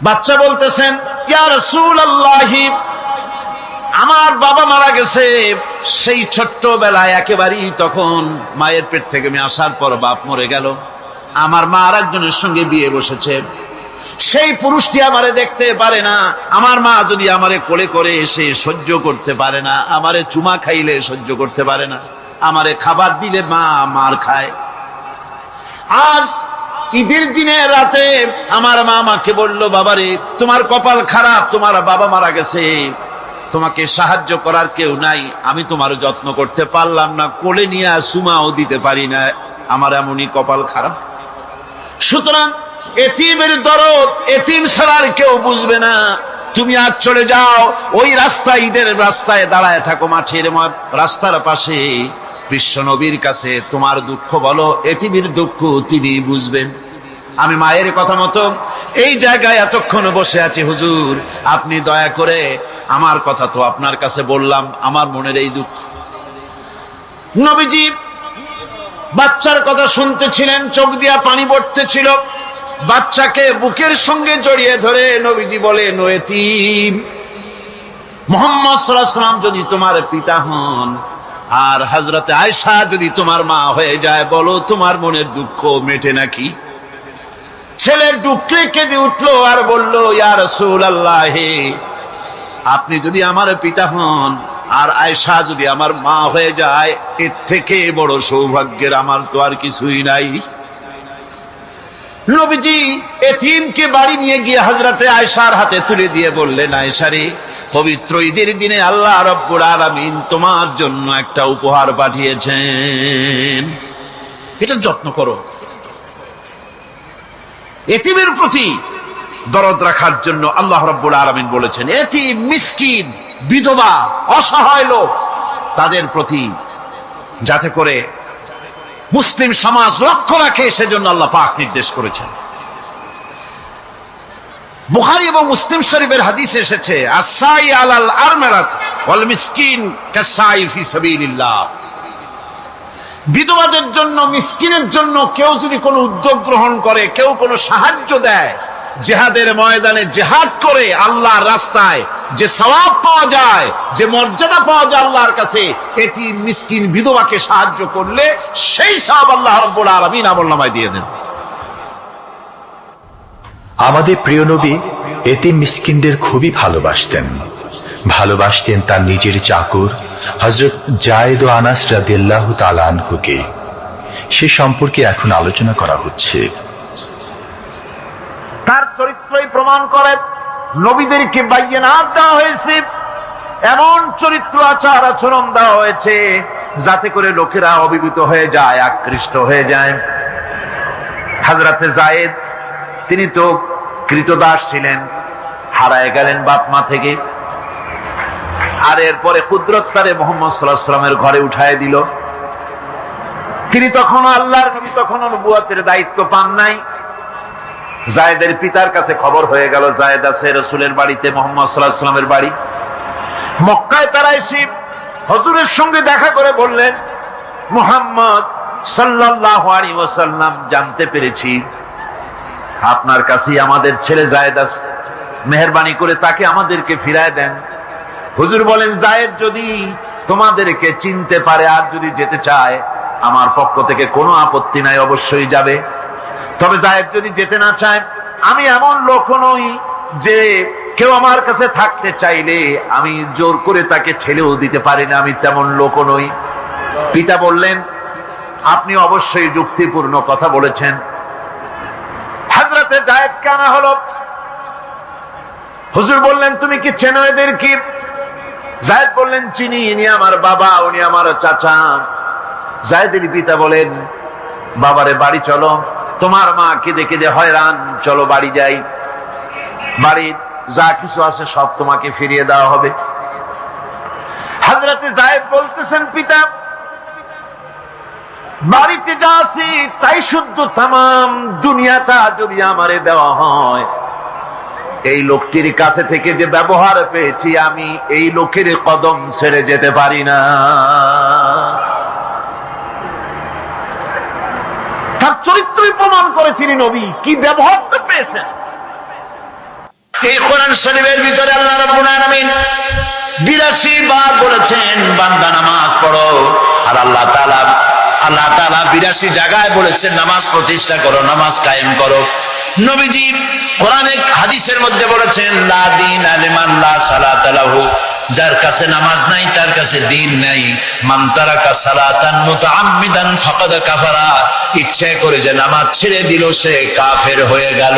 বাচ্চা বলতেছেন, ইয়া রাসূলুল্লাহ, আমার বাবা মারা গেছে সেই ছোট্টবেলায়, একেবারেই তখন মায়ের পেট থেকে আমি আসার পর বাপ মরে গেল। আমার মা আর একজনের সঙ্গে বিয়ে বসেছে, সেই পুরুষটি আমারে দেখতে পারে না। আমার মা যদি আমারে কোলে করে এসে সহ্য করতে পারে না, আমারে চুমা খাইলে সহ্য করতে পারে না, আমারে খাবার দিলে মা মার খায়। আজ ঈদের দিনের রাতে আমার মা আমাকে বলল, বাবারে তোমার কপাল খারাপ, তোমার বাবা মারা গেছে, তোমাকে সাহায্য করার কেউ নাই, আমি তোমার যত্ন করতে পারলাম না, কোলে নিয়ে চুমাও দিতে পারি না, আমার এমনই কপাল খারাপ। সুতরাং এতিমের দরদ এতিম ছাড়া আর কেউ বুঝবে না। তুমি আজ চলে যাও, ওই রাস্তায়, ঈদের রাস্তায় দাঁড়ায় থাকো, মাঠের রাস্তার পাশে, বিশ্ব নবীর কাছে তোমার দুঃখ বলো, এতিমের দুঃখ তিনি বুঝবেন। আমি মায়ের কথা মতো এই জায়গায় এতক্ষণ বসে আছি, হুজুর আপনি দয়া করে, আমার কথা তো আপনার কাছে বললাম, আমার মনের এই দুঃখ। নবীজি বাচ্চার কথা শুনতেছিলেন, চোখ দিয়া পানি পড়তেছিল। বাচ্চাকে বুকের সঙ্গে জড়িয়ে ধরে নবীজি বলেন, ও এতিম, মুহাম্মদ সাল্লাল্লাহু আলাইহি ওয়াসাল্লাম যদি তোমার পিতা হন আর হযরতে আয়েশা যদি তোমার মা হয়ে যায়, বলো তোমার মনের দুঃখ মেটে নাকি? ছেলে ডুকরে কেঁদে উঠলো আর বলল, ইয়া রাসূলুল্লাহ, আপনি যদি আমার পিতা হন আর আয়েশা যদি আমার মা হয়ে যায়, এর থেকে বড় সৌভাগ্যের আমার তো আর কিছুই নাই। নবীজি এতিমকে বাড়ি নিয়ে গিয়ে হযরতে আয়েশার হাতে তুলে দিয়ে বললেন, আয়েশা রে, পবিত্র ঈদের দিনে আল্লাহ রাব্বুল আলামিন তোমার জন্য একটা উপহার পাঠিয়েছেন, এটা যত্ন করো। এতিমের প্রতি দরদ রাখার জন্য আল্লাহ রাব্বুল আলামিন বলেছেন, এতিম, মিসকিন, বিধবা, অসহায় লোক, তাদের প্রতি যাতে করে মুসলিম সমাজ লক্ষ্য রাখে, সেজন্য আল্লাহ পাক নির্দেশ করেছেন। বুখারী এবং মুসলিম শরীফের হাদিসে এসেছে, আস-সাই আলাল আরমারাত ওয়াল মিসকিন কাস-সাই ফি সাবিলিল্লাহ। বিধবাদের জন্য, মিসকিনের জন্য কেউ যদি কোনো উদ্যোগ গ্রহণ করে, কেউ কোনো সাহায্য দেয়, জিহাদের ময়দানে জিহাদ করে আল্লাহর রাস্তায় যে সওয়াব পাওয়া যায়, যে মর্যাদা পাওয়া যায় আল্লাহর কাছে, এতিম, মিসকিন, বিধবাকে সাহায্য করলে সেই সওয়াব আল্লাহ রাব্বুল আলামিন আমলনামায় দিয়ে দেন। আমাদের প্রিয় নবী এতিম মিসকিনদের খুবই ভালোবাসতেন তার নিজের চাকর হযরত যায়েদ ও আনাস রাদিয়াল্লাহু তাআলা আনহুকে। সে সম্পর্কে এখন আলোচনা করা হচ্ছে। তার চরিত্রই প্রমাণ করে, নবীদেরকে বাইয়ানাত দেওয়া হয়েছে, এমন চরিত্র আচার আচরণ দেওয়া হয়েছে যাতে করে লোকেরা অভিভূত হয়ে যায়, আকৃষ্ট হয়ে যায়। হযরতে যায়েদ, তিনি তো কৃতদাস ছিলেন, হারায় গেলেন বাপ মা থেকে, আর এরপরে কুদরত তারে মুহাম্মদ সাল্লাল্লাহু আলাইহি ওয়াসাল্লামের ঘরে উঠায় দিল। তিনি তখন আল্লাহর নবী, তখন নবুয়তের দায়িত্ব পান নাই। যায়েদের পিতার কাছে খবর হয়ে গেল, যায়েদ আছে রাসূলের বাড়িতে, মুহাম্মদ সাল্লাল্লাহু আলাইহি ওয়াসাল্লামের বাড়ি মক্কায়। তারা এসে হুজুরের সঙ্গে দেখা করে বললেন, মুহাম্মদ সাল্লাল্লাহু আলাইহি ওয়াসাল্লাম, জানতে পেরেছি আপনার কাছেই আমাদের ছেলে যায়েদ আছে, মেহেরবানি করে তাকে আমাদেরকে ফিরায় দেন। হুজুর বলেন, যায়েদ যদি তোমাদেরকে চিনতে পারে আর যদি যেতে চায়, আমার পক্ষ থেকে কোনো আপত্তি নাই, অবশ্যই যাবে। তবে যায়েদ যদি যেতে না চায়, আমি এমন লোক নই যে কেউ আমার কাছে থাকতে চাইলে আমি জোর করে তাকে ঠেলেও দিতে পারি না, আমি তেমন লোক নই। পিতা বললেন, আপনি অবশ্যই যুক্তিপূর্ণ কথা বলেছেন। হযরতে যায়েদকে আনা হলো। হুজুর বললেন, তুমি কি চেনো এদের? কি? যায়েদ বললেন, চিনি, ইনি আমার বাবা, উনি আমার চাচা। যায়েদের পিতা বলেন, বাবারে বাড়ি চলো, তোমার মা কেঁদে কেঁদে হয়রান, চলো বাড়ি যাই, বাড়ির যা কিছু আছে সব তোমাকে ফিরিয়ে দেওয়া হবে। হযরতে যায়েদ বলতেছেন, পিতা, বাড়িতে যা আছি তাই শুদ্ধ, তামাম দুনিয়াটা যদি আমারে দেওয়া হয়, এই লোকটির কাছে থেকে যে ব্যবহার পেয়েছি, আমি এই লোকের কদম ছেড়ে যেতে পারি না। তার চরিত্রই প্রমাণ করে তিনি নবী, কি ব্যবহার পেয়েছেন। এই কোরআন শরীফের ভিতরে আল্লাহ রাব্বুল আলামিন 82 বার বলেছেন বান্দা নামাজ পড়ো, আর আল্লাহ তাআলা 82 জায়গায় বলেছেন নামাজ প্রতিষ্ঠা করো, নামাজ কায়েম করো। নবীজি কোরআনে হাদিসের মধ্যে বলেছেন লা দীনা লিমান লা সালাতা লাহু, যার কাছে নামাজ নাই তার কাছে দিন নাই। মান তারাকা সালাতান মুতাআম্মিদান ফাকাদ কাফারা, ইচ্ছা করে যে নামাজ ছেড়ে দিল সে কাফের হয়ে গেল।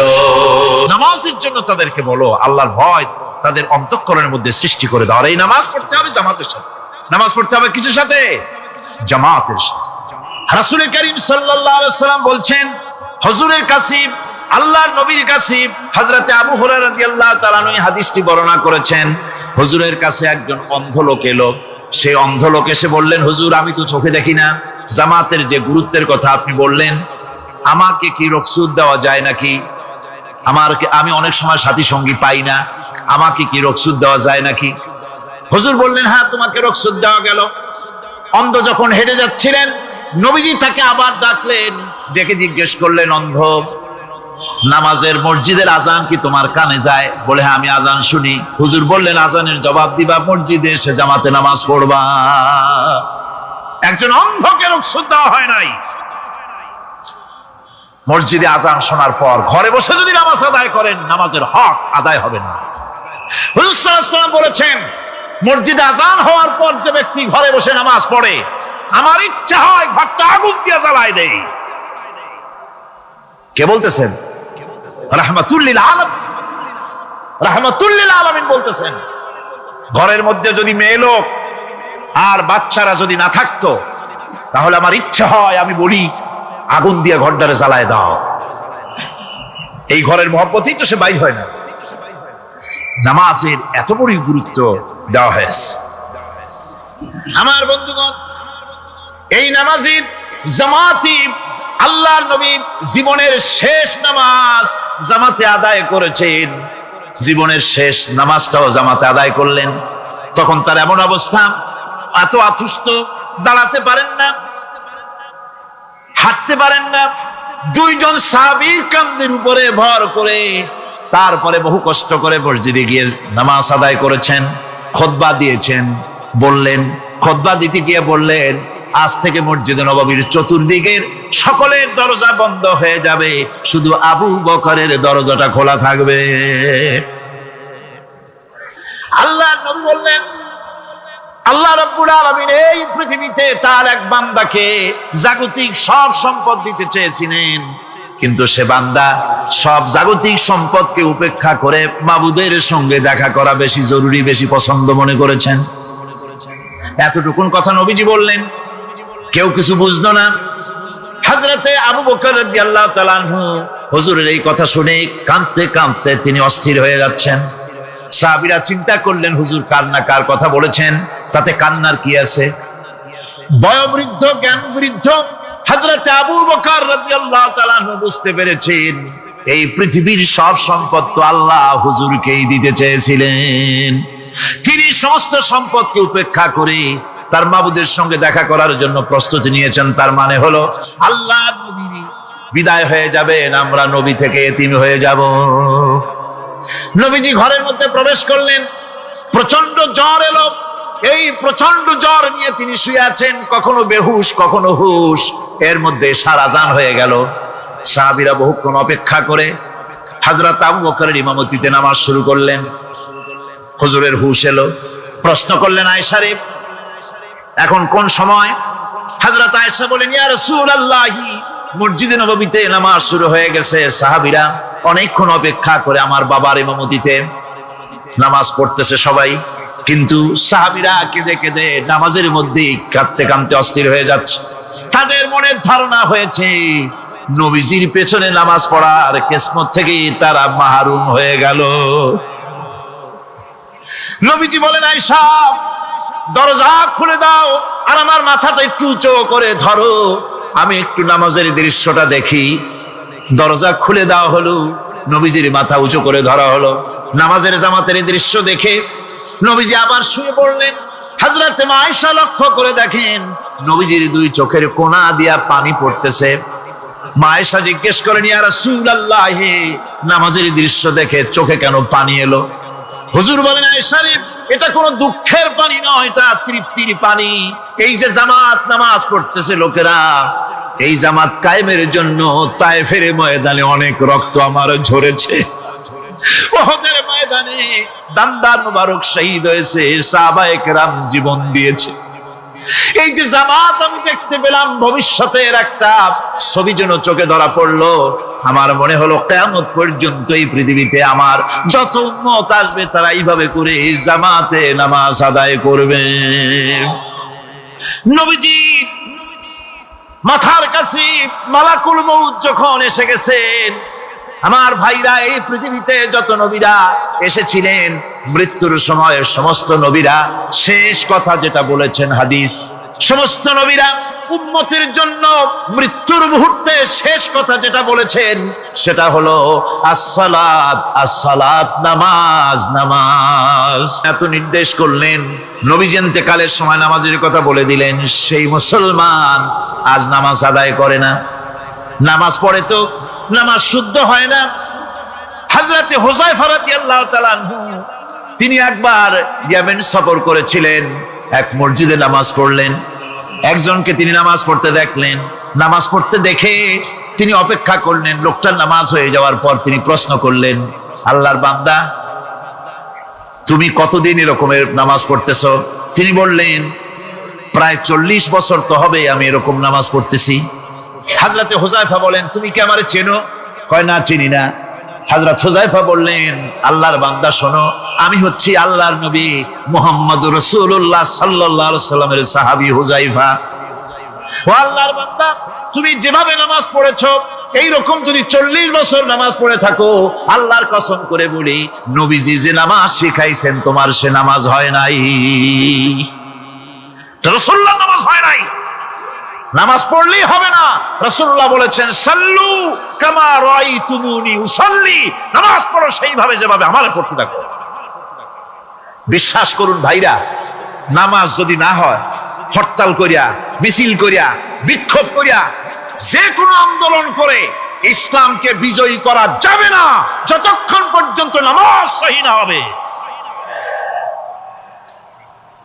নামাজের জন্য তাদেরকে বলো আল্লাহর ভয় তাদের অন্তঃকরণের মধ্যে সৃষ্টি করে দাও। আর এই নামাজ পড়তে হবে জামাতের সাথে। নামাজ পড়তে হবে কিসের সাথে? জামাতের সাথে। রাসূল করিম সাল্লাল্লাহু আলাইহি ওয়াসাল্লাম বলছেন, হুজুরের কাছে আল্লাহর নবীর কাছে হযরতে আবু হুরায়রা রাদিয়াল্লাহু তাআলা আনহু হাদিসটি বর্ণনা করেছেন। হুজুরের কাছে একজন অন্ধ লোক এলো। সেই অন্ধ লোক এসে বললেন, হুজুর আমি তো চোখে দেখি না, জামাতের যে গুরুত্বের কথা আপনি বললেন, আমাকে কি রুখসত দেওয়া যায় নাকি? আমি অনেক সময় সাথী সঙ্গী পাই না, আমাকে কি রুখসত দেওয়া যায় নাকি? হুজুর বললেন, হ্যাঁ তোমাকে রুখসত দেওয়া গেল। অন্ধ যখন হেঁটে যাচ্ছিলেন, নবীজি তাকে আবার ডাকলেন, ডেকে জিজ্ঞেস করলেন, অন্ধ নামাজের মসজিদের আজান কি তোমার কানে যায়? বলে হ্যাঁ আমি আজান শুনি। হুজুর বললেন, আজানের জবাব দিবা, মসজিদে এসে জামাতে নামাজ পড়বা। একজন অন্ধকে রুখসত দেওয়া হয় নাই। মসজিদে আজান শোনার পর ঘরে বসে যদি নামাজ আদায় করেন, নামাজের হক আদায় হবে না। হুজুর সাল্লাল্লাহু আলাইহি ওয়াসাল্লাম বলেছেন, মসজিদে আজান হওয়ার পর যে ব্যক্তি ঘরে বসে নামাজ পড়ে, আমার ইচ্ছা হয় ঘরটা আগুন দিয়ে জ্বালায় দেই। কে বলতেছেন? রাহমাতুল লিল আলামিন, রাহমাতুল লিল আলামিন বলতেছেন। ঘরের মধ্যে যদি মেয়ে লোক আর বাচ্চারা যদি না থাকতো, তাহলে আমার ইচ্ছা হয় আমি বলি আগুন দিয়ে ঘরটারে জ্বালায় দাও। এই ঘরের মহব্বতেই তো সে বাইর হয় না। নামাজের এত বড় গুরুত্ব দেওয়া হয়েছে। আমার বন্ধুগণ, এই নামাজের জামাতি আল্লাহর নবী জীবনের শেষ নামাজ জামাতে আদায় করেছেন। জীবনের শেষ নামাজটাও জামাতে আদায় করলেন। তখন তার এমন অবস্থা, এত অসুস্থ, দাঁড়াতে পারেন না, হাঁটতে পারেন না। দুইজন সাহাবীর কাঁধের উপরে ভর করে তারপরে বহু কষ্ট করে মসজিদে গিয়ে নামাজ আদায় করেছেন, খুতবা দিয়েছেন। বললেন, খুতবা দিতে গিয়ে বললেন, আজ থেকে মসজিদে নববীর চতুর্দিকের সকলের দরজা বন্ধ হয়ে যাবে, শুধু আবু বকরের দরজাটা খোলা থাকবে। আল্লাহর নবী বললেন, আল্লাহ রাব্বুল আলামিন এই পৃথিবীতে তার এক বান্দাকে জাগতিক সব সম্পদ দিতে চেয়েছিলেন, কিন্তু সে বান্দা সব জাগতিক সম্পদকে উপেক্ষা করে মাবুদের সঙ্গে দেখা করা বেশি জরুরি, বেশি পছন্দ মনে করেছেন। এতটুকুন কথা নবীজি বললেন, কেউ কিছু বুঝলো না। হযরতে আবু বকর রাদিয়াল্লাহু তাআলা আনহু হুজুরের এই কথা শুনে কাঁদতে কাঁদতে তিনি অস্থির হয়ে যাচ্ছেন। সাহাবীরা চিন্তা করলেন, হুজুর কান্না কার কথা বলেছেন, তাতে কান্নার কি আছে? বয়োবৃদ্ধ, জ্ঞানবৃদ্ধ হযরতে আবু বকর রাদিয়াল্লাহু তাআলা আনহু বুঝতে পেরেছেন, এই পৃথিবীর সব সম্পদ তো আল্লাহ হুজুরকেই দিতে চেয়েছিলেন। তিনি সমস্ত সম্পদকে উপেক্ষা করে তার মাবুদের সঙ্গে দেখা করার জন্য প্রস্তুতি নিয়েছেন। তার মানে হলো আল্লাহ নবী বিদায় হয়ে যাবেন, আমরা নবী থেকে এতিম হয়ে যাব। নবীজি ঘরের মধ্যে প্রবেশ করলেন, প্রচন্ড জ্বর এলো। এই প্রচন্ড জ্বর নিয়ে তিনি শুয়ে আছেন, কখনো বেহুশ কখনো হুশ। এর মধ্যে সারা আজান হয়ে গেল। সাহাবীরা বহুক্ষণ অপেক্ষা করে হযরত আবু বকরের ইমামতিতে নামাজ শুরু করলেন। হুজুরের হুশ এলো, প্রশ্ন করলেন, আয়েশা রে এখন কোন সময়? হযরত আয়েশা বলেন, ইয়া রাসূলুল্লাহ, মসজিদে নববীতে নামাজ শুরু হয়ে গেছে। সাহাবীরা অনেকক্ষণ অপেক্ষা করে আমার বাবার ইমামতিতে নামাজ পড়তেছে সবাই, কিন্তু সাহাবীরা কেঁদে কেঁদে নামাজের মধ্যে কাঁদতে কাঁদতে অস্থির হয়ে যাচ্ছে। তাদের মনের ধারণা হয়েছে নবীজির পেছনে নামাজ পড়ার কিসমত থেকে তারা মাহরুম হয়ে গেল। নবীজি বলেন, আয়েশা দরজা খুলে দাও, আর আমার মাথাটা একটু উঁচু করে ধরো, আমি একটু নামাজের দৃশ্যটা দেখি। দরজা খুলে দেওয়া হলো, নবীজির মাথা উঁচু করে ধরা হলো। নামাজের জামাতের দৃশ্য দেখে নবীজি আবার শুয়ে পড়লেন। হযরতে আয়েশা লক্ষ্য করে দেখেন নবীজির দুই চোখের কোণা দিয়া পানি পড়তেছে। মা আয়েশা জিজ্ঞেস করেন, ইয়া রাসূলুল্লাহ, নামাজের দৃশ্য দেখে চোখে কেন পানি এলো? হুজুর বলেন, আয়েশা রে, এটা কোনো দুঃখের পানি নয়, এটা তৃপ্তির পানি। এই যে জামাত নামাজ পড়তেছে লোকেরা, এই জামাত কায়েমের জন্য তায়েফের ময়দানে অনেক রক্ত আমার ঝরেছে। উহুদের ময়দানে দান্দার মুবারক শহীদ হয়েছে, সাহাবায়ে কেরাম জীবন দিয়েছে। এই যে জামাত আমি দেখতে পেলাম, ভবিষ্যতের একটা ছবি যেন চোখে ধরা পড়লো। আমার মনে হলো কিয়ামত পর্যন্ত এই পৃথিবীতে আমার যত উম্মত আসবে তারা এইভাবে করে জামাতে নামাজ আদায় করবে। নবীজি মাথার কাছে মালাকুল মউত যখন এসে গেছেন, আমার ভাইরা, এই পৃথিবীতে যত নবীরা এসেছিলেন, মৃত্যুর সময় সমস্ত নবীরা শেষ কথা যেটা বলেছেন, হাদিস, সমস্ত নবীরা উম্মতের জন্য মৃত্যুর মুহূর্তে শেষ কথা যেটা বলেছেন সেটা হলো আসসালাত, আসসালাত, নামাজ, নামাজ। এত নির্দেশ করলেন, নবীজি ইন্তেকালের সময় নামাজের কথা বলে দিলেন। সেই মুসলমান আজ নামাজ আদায় করে না, নামাজ পড়ে তো নামাজ শুদ্ধ হয় না। হযরতে হুযায়ফা রাদিয়াল্লাহু তাআলা আনহু, তিনি একবার ইয়েমেন সফর করেছিলেন, এক মসজিদে নামাজ পড়লেন। একজনকে তিনি নামাজ পড়তে দেখলেন, নামাজ পড়তে দেখে তিনি অপেক্ষা করলেন। লোকটার নামাজ হয়ে যাওয়ার পর তিনি প্রশ্ন করলেন, আল্লাহর বান্দা, তুমি কতদিন এরকমের নামাজ পড়তেছো? তিনি বললেন, প্রায় 40 বছর তো হবে আমি এরকম নামাজ পড়তেছি। হযরতে হুযায়ফা বলেন, তুমি কি আমারে চেনো? কয়, না, চিনি না। হযরত হুযায়ফা বললেন, আল্লাহর বান্দা শোনো, আমি হচ্ছি আল্লাহর নবী মুহাম্মদুর রাসূলুল্লাহ সাল্লাল্লাহু আলাইহি ওয়াসাল্লামের সাহাবী হুযায়ফা। ও আল্লাহর বান্দা, তুমি যেভাবে নামাজ পড়েছো এই রকম যদি 40 বছর নামাজ পড়ে থাকো, আল্লাহর কসম করে বলি, নবীজি যে নামাজ শিখাইছেন তোমার সে নামাজ হয় নাই। রাসূলুল্লাহ নামাজ হয় নাই, নামাজ পড়লেই হবে না। রাসূলুল্লাহ বলেছেন, সাল্লু কামা রাআইতুমুনি উসাল্লি, নামাজ পড়ো সেইভাবে যেভাবে আমারে পড়তে দেখো। বিশ্বাস করুন ভাইরা, নামাজ যদি না হয়, হরতাল করিয়া, মিছিল করিয়া, বিক্ষোভ করিয়া, যে কোনো আন্দোলন করে ইসলামকে বিজয়ী করা যাবে না যতক্ষণ পর্যন্ত নামাজ সহি না হবে।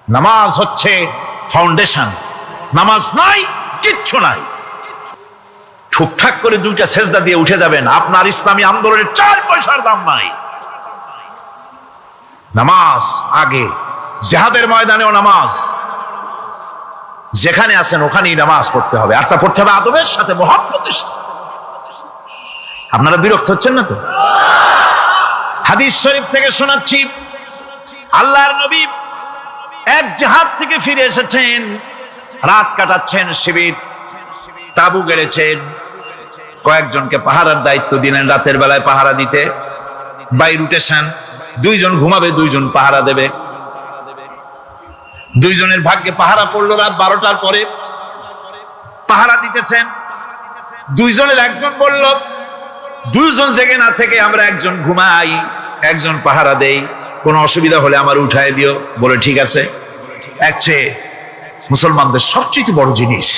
নামাজ হচ্ছে ফাউন্ডেশন, নামাজ নাই কিচ্ছু নাই। ঠুকঠাক করে 2টা সেজদা দিয়ে উঠে যাবেন, আপনার ইসলামী আন্দোলনের 4 পয়সার দাম নাই। নামাজ আগে, জিহাদের ময়দানেও নামাজ, যেখানে আছেন ওখানেই নামাজ পড়তে হবে, আর তা পড়তে হবে আদবের সাথে, মুহাব্বতের সাথে। আপনারা বিরক্ত হচ্ছেন না তো? হাদিস শরীফ থেকে শোনাচ্ছি, আল্লাহর নবী এক জিহাদ থেকে ফিরে এসেছেন, রাত কাটাচ্ছেন, শিবির তাবু গেড়েছেন, কয়েকজনকে পাহারার দায়িত্ব দিলেন রাতের বেলায় পাহারা দিতে। বাই রুটেশন, 2 জন ঘুমাবে, 2 জন পাহারা দেবে। 2 জনের ভাগ্যে পাহারা পড়লো রাত 12টার পরে, পাহারা দিতেছেন। 2 জনের একজন বলল, 2 জন জেগে না থেকে আমরা একজন ঘুমাই, একজন পাহারা দেই, কোনো অসুবিধা হলে আমার উঠায় দিও। বলে ঠিক আছে। একচেয়ে মুসলমানদের সবচেয়ে বড় জিনিস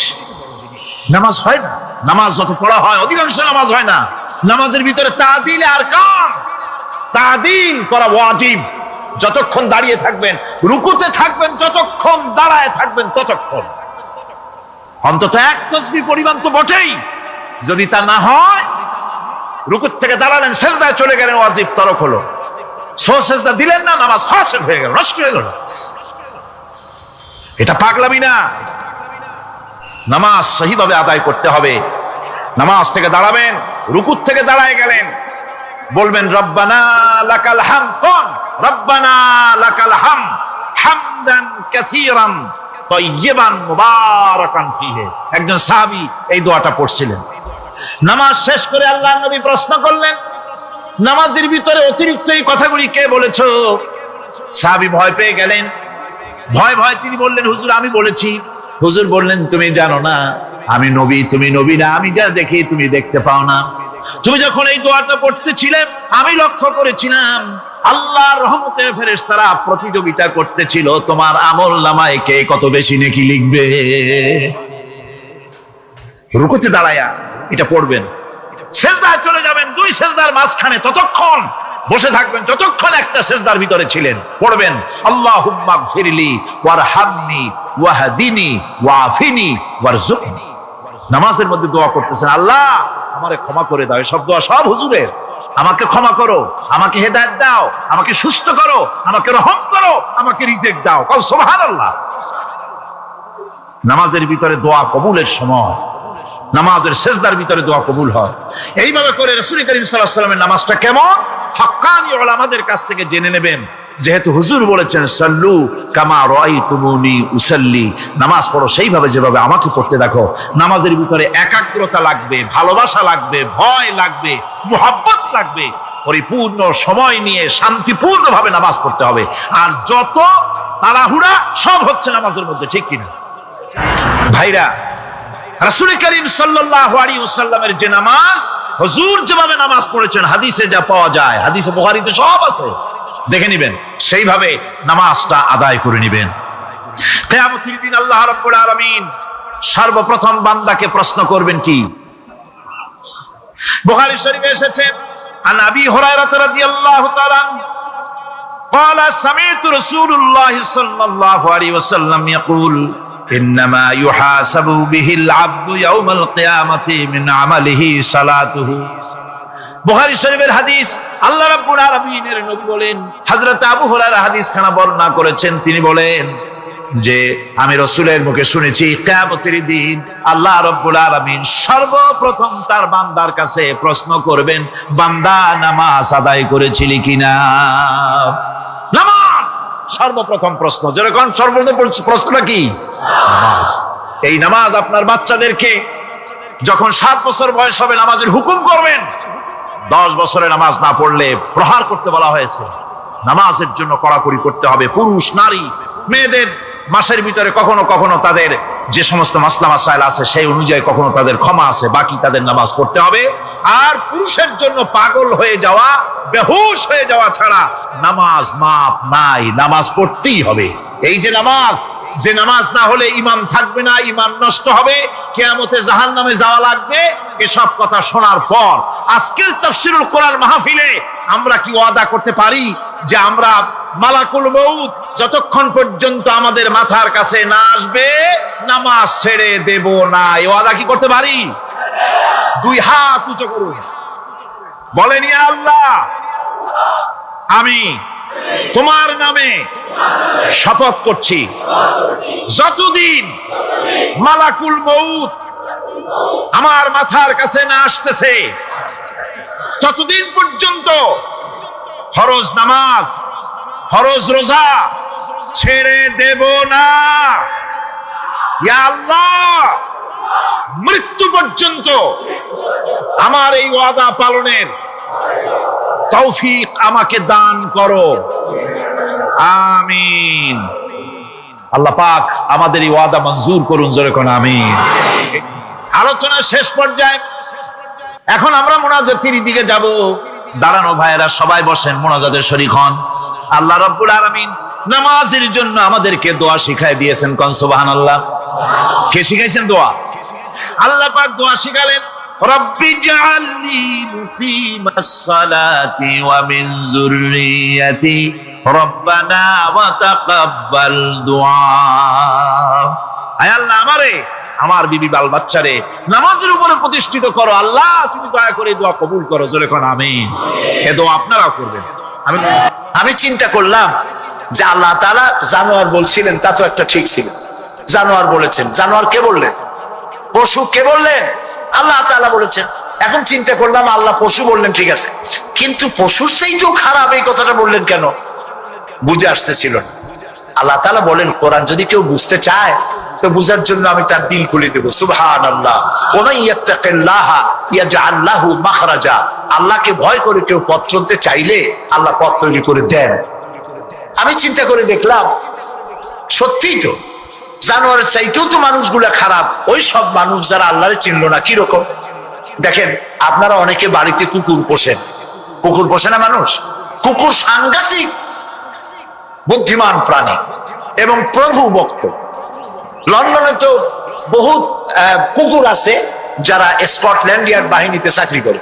নামাজ হয় না। নামাজ যত পড়া হয় অধিকাংশ নামাজ হয় না। নামাজের ভিতরে তাদিল আর কাম, তাদিল করা ওয়াজিব। যতক্ষণ দাঁড়িয়ে থাকবেন, রুকুতে থাকবেন, যতক্ষণ দাঁড়ায় থাকবেন ততক্ষণ, অন্তত 1 তাসবিহ পরিমাণ তো বটেই। যদি তা না হয়, রুকুত থেকে দাঁড়ালেন, সেজদায় চলে গেলেন, ওয়াজিব তরক হলো। সেজদা দিলেন না, নামাজ ফাসিদ হয়ে গেল, নষ্ট হয়ে গেল। এটা পাগলামি না। নামাজ সহিভাবে আদায় করতে হবে। নামাজ থেকে দাঁড়াবেন, রুকুত থেকে দাঁড়ায় গেলেন, বলবেন রব্বানা লাকাল হামদ, কোন রব্বানা লাকাল হামদ হামদান কাসীরান তাইয়িবান মুবারাকান ফীহি। একজন সাহাবী এই দোয়াটা পড়ছিলেন। নামাজ শেষ করে আল্লাহর নবী প্রশ্ন করলেন, নামাজের ভিতরে অতিরিক্ত এই কথাগুলি কে বলেছো? সাহাবী ভয় পেয়ে গেলেন। ভয় ভয় তিনি বললেন, হুজুর আমি বলেছি। হুজুর বললেন, তুমি জানো না আমি নবী, তুমি নবী না, আমি যা দেখি তুমি দেখতে পাও না। তুমি যখন এই দোয়াটা পড়তেছিলে আমি লক্ষ্য করেছিলাম আল্লাহর রহমতের ফেরেশতারা প্রতিযোগিতা করতেছিল তোমার আমল নামায় কে কত বেশি নেকি লিখবে। রুকুতে দাঁড়ায়া এটা পড়বেন। সেজদায় চলে যাবেন, দুই সেজদার মাঝখানে ততক্ষণ বসে থাকবেন যতক্ষণ একটা সেজদার ভিতরে ছিলেন। পড়বেন আল্লাহুম্মা গফিরলি ওয়ারহামনি ওয়াহদিনি ওয়াআফিনি ওয়ারযুকনি। নামাজের মধ্যে দোয়া করতেছেন, আল্লাহ আমারে ক্ষমা করে দাও। এসব দোয়া সব হুজুরের। আমাকে ক্ষমা করো, আমাকে হেদায়েত দাও, আমাকে সুস্থ করো, আমাকে রহম করো, আমাকে রিজিক দাও। কল সুবহানাল্লাহ। নামাজের ভিতরে দোয়া কবুলের সময়, নামাজের সেজদার ভিতরে দোয়া কবুল হয়। এইভাবে করে রাসূল করিম সাল্লাল্লাহু আলাইহি ওয়াসাল্লামের নামাজটা কেমন হক্কানি উলামাদের কাছ থেকে জেনে নেবেন। যেহেতু হুজুর বলেছেন সাল্লু কামা রাআইতুমুনি উসাল্লি, নামাজ পড়ো সেইভাবে যেভাবে আমাকে পড়তে দেখো। নামাজের ভিতরে একাগ্রতা লাগবে, ভালোবাসা লাগবে, ভয় লাগবে, মুহাব্বত লাগবে। পরিপূর্ণ সময় নিয়ে শান্তিপূর্ণভাবে নামাজ পড়তে হবে। আর যত তাড়াহুড়া সব হচ্ছে নামাজের মধ্যে, ঠিক কিনা ভাইরা? রাসূল করিম সাল্লাল্লাহু আলাইহি ওয়াসাল্লামের যে নামাজ, হুজুর যেভাবে নামাজ পড়েছেন হাদিসে যা পাওয়া যায়, হাদিসে বুখারীতে সব আছে, দেখে নেবেন, সেইভাবে নামাজটা আদায় করে নেবেন। কিয়ামতের দিন আল্লাহ রাব্বুল আলামিন সর্বপ্রথম বান্দাকে প্রশ্ন করবেন কি? বুখারী শরীফে এসেছে, আন আবি হুরায়রা রাদিয়াল্লাহু তাআলা قال سمعت رسول الله صلى الله عليه وسلم يقول إنما يحاسب به العبد يوم القيامة من عمله صلاته। বুখারী শরীফের হাদিস। আল্লাহ রাব্বুল আলামিনের নবী বলেন, হযরত আবু হুরায়রা হাদিস খানা বর্ণনা করেছেন, তিনি বলেন যে আমি রাসূলের মুখে শুনেছি কিয়ামতের দিন আল্লাহ রাব্বুল আলামিন সর্বপ্রথম তার বান্দার কাছে প্রশ্ন করবেন, বান্দা নামাজ আদায় করেছিলি কিনা? নামাজ সর্বপ্রথম প্রশ্ন। যেরকম সর্বপ্রথম প্রশ্নটা কি? নামাজ। এই নামাজ আপনার বাচ্চাদেরকে যখন 7 বছর বয়স হবে নামাজের হুকুম করবেন। 10 বছরে নামাজ না পড়লে প্রহার করতে বলা হয়েছে। নামাজের জন্য কড়াকড়ি করতে হবে। পুরুষ নারী মেয়েদের মাসের ভিতরে কখনো কখনো তাদের যে সমস্ত মাসলা মাসাইল আছে সেই অনুযায়ী কখনো তাদের ক্ষমা আছে, বাকি তাদের নামাজ পড়তে হবে। আর পুরুষের জন্য পাগল হয়ে যাওয়া, বেহুশ হয়ে যাওয়া ছাড়া নামাজ মাপ নাই, নামাজ পড়তেই হবে। এই যে নামাজ, যে নামাজ না হলে ঈমান থাকবে না, ঈমান নষ্ট হবে, কিয়ামতে জাহান্নামে যাওয়া লাগবে। এসব কথা শোনার পর আজকের তাফসীরুল কোরআন মাহফিলে আমরা কি ওয়াদা করতে পারি যে আমরা মালাকুল মউত যতক্ষণ পর্যন্ত আমাদের মাথার কাছে না আসবে নামাজ ছেড়ে দেব না? এই ওয়াদা কি করতে পারি? দুই হাত উঁচু করুন, বলেন ইয়া আল্লাহ, আমি তোমার নামে শপথ করছি, যতদিন মালাকুল মউত আমার মাথার কাছে না আসতেছে ততদিন পর্যন্ত ফরজ নামাজ, ফরজ রোজা ছেড়ে দেব না। ইয়া আল্লাহ, মৃত্যু পর্যন্ত আমার এই ওয়াদা পালনের তৌফিক আমাকে দান করো, আমিন। আল্লাহ পাক আমাদের এই ওয়াদা মঞ্জুর করুন, জোরে কোন আমিন। আলোচনার শেষ পর্যায়ে এখন আমরা মুনাজাতের দিকে যাব। দাঁড়ানো ভাইয়েরা সবাই বসেন, মুনাজাতের শরীক হন। আল্লাহ রাব্বুল আলামিন নামাজের জন্য আমাদেরকে দোয়া শিখাই দিয়েছেন, কোন সুবহানাল্লাহ। কে শিখাইছেন দোয়া? আল্লাহ পাক দোয়া শিখালেন, রব্বি জাআলনি মুকিমাস সালাতি ওয়া মিন যুররিয়াতি রব্বানা ওয়া তাকাব্বাল দুআ। আয় আল্লাহ, আমারে, আমার বিবি বাল বাচ্চারে নামাজের উপরে প্রতিষ্ঠিত করো। আল্লাহ, তুমি দয়া করে দোয়া কবুল করো, জোরে কোন আমিন। এ দোয়া আপনারাও করবেন। আমি চিন্তা করলাম যে আল্লাহ তাআলা জানোয়ার বলছিলেন, তা তো একটা ঠিক ছিল। জানোয়ার বলেছেন, জানোয়ার কে বললেন? পশু কে বললেন? আল্লাহ তাআলা বলেছেন। এখন চিন্তা করলাম আল্লাহ পশু বললেন, ঠিক আছে, কিন্তু পশুর চাইতেও খারাপ এই কথাটা বললেন কেন? বুঝে আসতেছিল না। আল্লাহ তাআলা বলেন, কোরআন যদি কেউ বুঝতে চায় তো বুঝার জন্য আমি তার দিল খুলে দেব। সুবহানাল্লাহ। ওয়া মান ইয়াত্তাকিল্লাহা ইয়াজআল লাহু মাখরাজা। আল্লাহকে ভয় করে কেউ পথ চলতে চাইলে আল্লাহ পথ তৈরি করে দেন। আমি চিন্তা করে দেখলাম সত্যিই তো জানোয়ারের চাইতেও তো মানুষগুলা খারাপ। ওই সব মানুষ যারা আল্লাহরে চিনল না। কিরকম দেখেন, আপনারা অনেকে বাড়িতে কুকুর পোষেন। কুকুর পোষে না মানুষ? কুকুর সাংঘাতিক বুদ্ধিমান প্রাণী এবং প্রভু ভক্ত। লন্ডনে তো বহুত কুকুর আছে যারা স্কটল্যান্ড ইয়ার্ড বাহিনীতে চাকরি করে,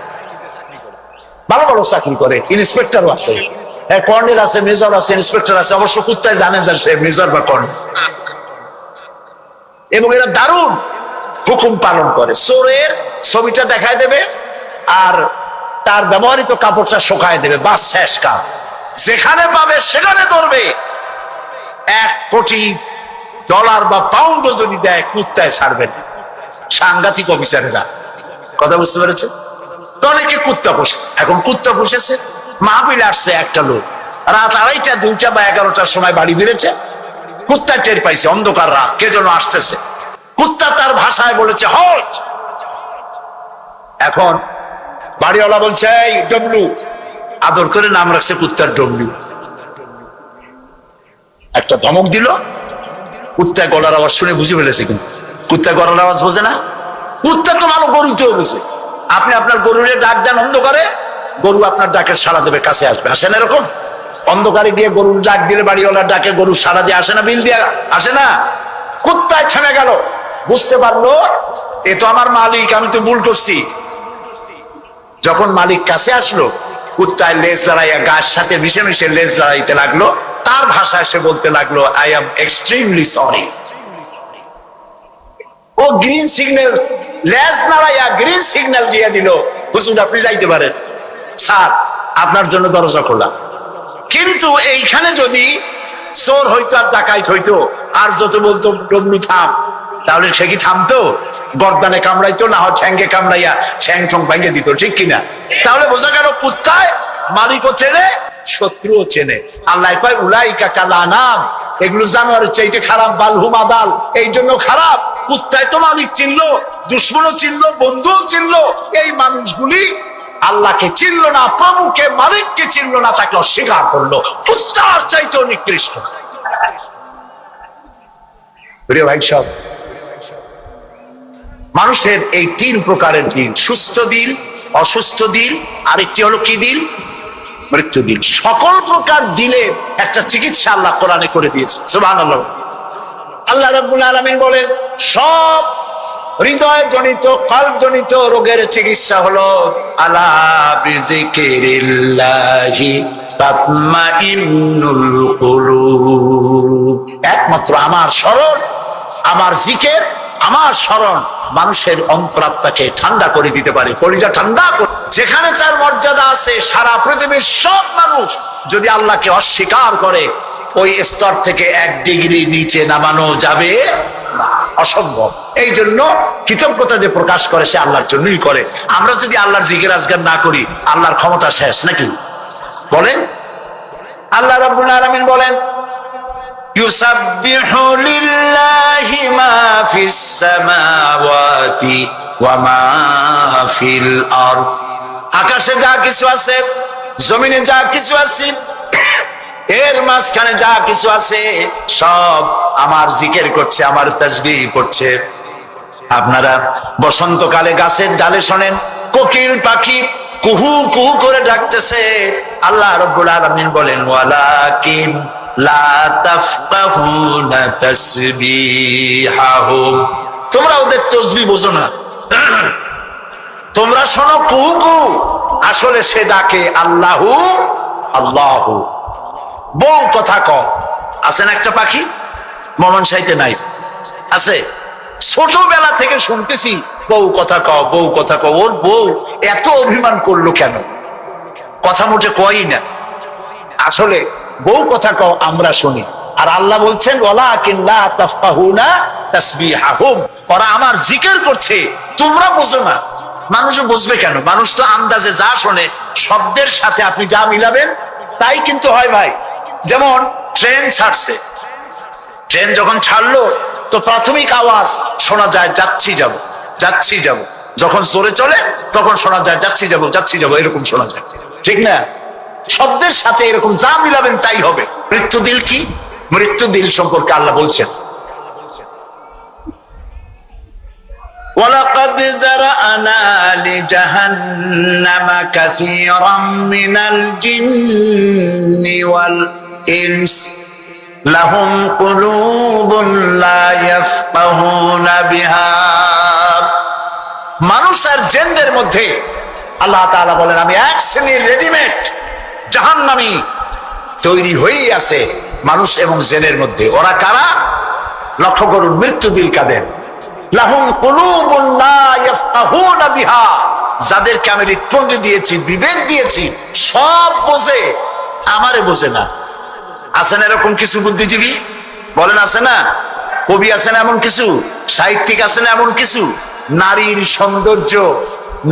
ভালো ভালো চাকরি করে, ইন্সপেক্টরও আছে, কর্নেল আছে, মেজর আছে, ইন্সপেক্টর আছে। অবশ্য কুত্তায় জানে যে সে মেজর বা কর্নেল, এবং এরা দারুণ হুকুম পালন করে। চোরের ছবিটা দেখায় দেবে আর তার ব্যবহৃত কাপড়টা শুকায় দেবে, বাস শেষ কাজ। যেখানে পাবে সেখানে ধরবে। $1 কোটি বা পাউন্ডও যদি দেয় কুত্তায় ছাড়বে না। সাংঘাতিক অফিসারেরা, কথা বুঝতে পেরেছে? তো অনেকে কুত্তা পোষে। এখন কুত্তা পুষেছে, মাহফিলে আসছে একটা লোক, রাত 2:30, 2টা বা 11টার সময় বাড়ি ফিরেছে। কুত্তা টের পাইছে, অন্ধকার রাত, কে যেন আসতেছে। কুত্তা তার ভাষায় বলেছে হল্ট। এখন বাড়িওয়ালা বলছে এই ডব্লু, আদর করে নাম রাখছে কুত্তার ডব্লু। একটা ধমক দিল, কুত্তায় গলার আওয়াজ শুনে বুঝে ফেলেছে। কিন্তু কুত্তায় গলার আওয়াজ বোঝে না। কুত্তা তো ভালো গরুতেও বুঝে। আপনি আপনার গরুরে ডাক দেন অন্ধকারে, গরু আপনার ডাকের সাড়া দেবে, কাছে আসবে। আসে না এরকম? অন্ধকারে গিয়ে গরুর ডাক দিলে বাড়িওয়ালার ডাকে গরু সাড়া দিয়ে আসে না? বিল দিয়ে আসে না? কুত্তায় থেমে গেল, বুঝতে পারলো এ তো আমার মালিক, আমি তো ভুল করছি। যখন মালিক কাছে আসলো, কুত্তায় লেজ লড়াইয়া গাছ সাথে মিশে মিশে লেজ লড়াইতে লাগলো। তার ভাষায় সে বলতে লাগলো আই এম এক্সট্রিমলি সরি। ও গ্রিন সিগন্যাল, লেজ লড়াইয়া গ্রিন সিগন্যাল দিয়ে দিল, হুজুর আপনি যাইতে পারেন, স্যার আপনার জন্য দরজা খোলা। কিন্তু এইখানে যদি চোর হইতো আর ডাকাইত হইতো আর যত বলতো ডবলু থাম, তাহলে সে কি থামতো? গর্দানে কামড়াইতো, না হয় ঠ্যাঙ্গে কামড়াইয়া ঠ্যাং ঠং ভেঙে দিত, ঠিক কিনা? তাহলে বোঝা গেল কুত্তায় মালিকও চেনে, শত্রুও চেনে। আল্লাহ কয় উলাইকা কাল আনাম, এগুলো জানোয়ারের চাইতে খারাপ, বালহুম আদাল, এই জন্য খারাপ। কুত্তায় তো মালিক চিনলো, দুশ্মনও চিনলো, বন্ধুও চিনলো। এই মানুষগুলি আল্লাহকে চিনলো না, প্রভুকে মালিককে চিনলো না, তাকে অস্বীকার করলো। কুত্তার চাইতেও নিকৃষ্ট। প্রিয় ভাই সব, মানুষের এই 3 প্রকারের দিল, সুস্থ দিল, অসুস্থ দিল, আরেকটি হলো কি দিল? মৃত্যু দিল। সকল প্রকার দিলের একটা চিকিৎসা আল্লাহ কোরআনে করে দিয়েছে। সুবহানাল্লাহ। আল্লাহ রাব্বুল আলামিন বলেন সব হৃদয় জনিত, কলব জনিত রোগের চিকিৎসা হলো আলা বিযিকিরিল্লাহি তাতমাইন্নুল কুলুব। একমাত্র আমার স্মরণ, আমার জিকির, আমার স্মরণ মানুষের অন্তরাত্মাকে ঠান্ডা করে দিতে পারে, কলিজা ঠান্ডা করে। যেখানে তার মর্যাদা আছে, সারা পৃথিবীর সব মানুষ যদি আল্লাহকে অস্বীকার করে, ওই স্তর থেকে 1 ডিগ্রি নিচে নামানো যাবে না, অসম্ভব। এই জন্য কৃতজ্ঞতা যে প্রকাশ করে সে আল্লাহর জন্যই করে। আমরা যদি আল্লাহর জিকির আজগার না করি, আল্লাহর ক্ষমতা শেষ নাকি? বলেন। আল্লাহ রাব্বুল আলামিন বলেন ইউসাব্বিহু লিল্লাহি মা ফিস সামাওয়াতি ওয়া মা ফিল আরদ। আকাশে যা কিছু আছে, জমিনে যা কিছু আছে, এর মাঝখানে যা কিছু আছে, সব আমার জিকির করছে, আমার তাসবিহ পড়ছে। আপনারা বসন্তকালে গাছের ডালে শোনেন কোকিল পাখি কুহু কুহু করে ডাকতেছে। আল্লাহ রাব্বুল আলামিন বলেন ওয়ালাকিন লা তাফকাহুনা তাসবিহাহুম, তোমরা ওদের তাসবিহ বোঝো না। তোমরা শোনো কুহু কুহু, আসলে সে ডাকে আল্লাহু আল্লাহু। বউ কথা কও, আছে না একটা পাখি? মমন সাইতে নাই, আছে? ছোটবেলা থেকে শুনতেছি বউ কথা কও, বউ কথা কও। ওর বউ এত অভিমান করলো কেন? কথা মোটে কয়ই না। আসলে বউ কথা কও আমরা শুনি, আর আল্লাহ বলছেন ওয়ালাকিন লা তাফকাহুনা তাসবিহাহুম, ওরা আমার জিকির করছে, তোমরা বুঝো না। মানুষ বুঝবে কেন? মানুষ তো আন্দাজে যা শোনে, শব্দের সাথে আপনি যা মিলাবেন তাই কিন্তু হয় ভাই। যেমন ট্রেন ছাড়ছে, ট্রেন যখন ছাড়লো তো প্রাথমিক আওয়াজ শোনা যায় যাচ্ছি যাব, যাচ্ছি যাব। যখন জোরে চলে তখন শোনা যায় যাচ্ছি যাব, যাচ্ছি যাব, এরকম শোনা যায়, ঠিক না? শব্দের সাথে এরকম যা মিলাবেন তাই হবে। মৃত্যু দিল কি? মৃত্যু দিল সম্পর্কে আল্লাহ বলছেন ওয়ালাকাদ যারানা লিজাহান্নামা কাসীরাম মিনাল জিন্নি ওয়াল ইনস লাহুম কুলুবুন লা ইয়াফকাহুনা বিহা মানুষ আর জিনদের মধ্যে আল্লাহ তাআলা বলেন আমি এক শ্রেণীর রেডিমেড জাহান্নামী তৈরি হয়েই আছে মানুষ এবং জিনের মধ্যে। ওরা কারা? লক্ষ্য করুন, মৃত্যু দিল কাদের। লাহুম কুলুবুন লা ইয়াফকাহুনা বিহা, যাদেরকে আমি হৃৎপিণ্ড দিয়েছি, বিবেক দিয়েছি, সব বোঝে, আমারে বোঝে না। আছেন এরকম কিছু বুদ্ধিজীবী? বলেন আছে না? কবি আছেন এমন কিছু? সাহিত্যিক আছেন এমন কিছু? নারীর সৌন্দর্য,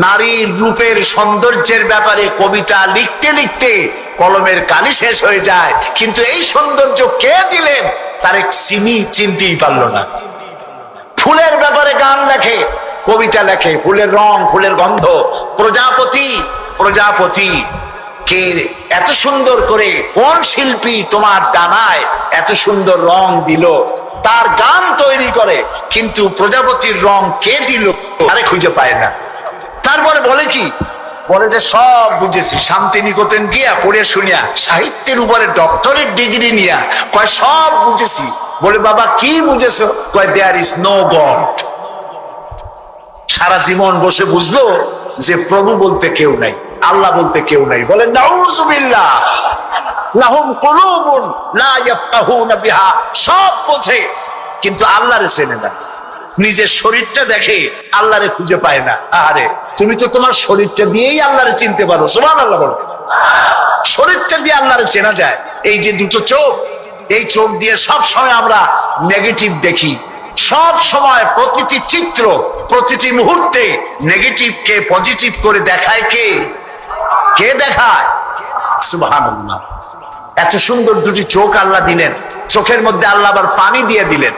নারীর রূপের সৌন্দর্যের ব্যাপারে কবিতা লিখতে লিখতে কলমের কালি শেষ হয়ে যায়, কিন্তু এই সৌন্দর্য কে দিলেন তার এক চিনতেই পারলো না। ফুলের ব্যাপারে গান লেখে, কবিতা লেখে, ফুলের রং, ফুলের গন্ধ। প্রজাপতি, প্রজাপতি কে এত সুন্দর করে, কোন শিল্পী তোমার ডানায় এত সুন্দর রং দিল, তার গান তৈরি করে, কিন্তু প্রজাপতির রং কে দিল আরে খুঁজে পায় না। তারপরে বলে কি? বলে যে সব বুঝেছি, শান্তিনিকেতন গিয়া পড়ে শুনিয়া, সাহিত্যের উপরে ডক্টরেট ডিগ্রি নিয়া কয় সব বুঝেছি। বলে বাবা কি বুঝেছো? কয় দেয়ার ইজ নো গড। সারা জীবন বসে বুঝলো যে প্রভু বলতে কেউ নাই, আল্লাহ বলতে কেউ নাই। বলে নাউযুবিল্লাহ, লাহুম কুলুবুন লা ইয়াফকাহুনা বিহা, সব বোঝে কিন্তু আল্লাহরে চেনে না। নিজের শরীরটা দেখে, আল্লাহরে খুঁজে পায় না। আরে তুমি তো তোমার শরীরটা দিয়েই আল্লাহরে চিনতে পারো, সুবহানাল্লাহ বলো। শরীরটা দিয়ে আল্লাহরে চেনা যায়। এই যে দুটো চোখ, এই চোখ দিয়ে সব সময় আমরা নেগেটিভ দেখি, সব সময় প্রতিটি চিত্র, প্রতিটি মুহূর্তে নেগেটিভকে পজিটিভ করে দেখায় কে? কে দেখায়? সুবহানাল্লাহ। এত সুন্দর দুটি চোখ আল্লাহ দিলেন, চোখের মধ্যে আল্লাহ আবার পানি দিয়ে দিলেন।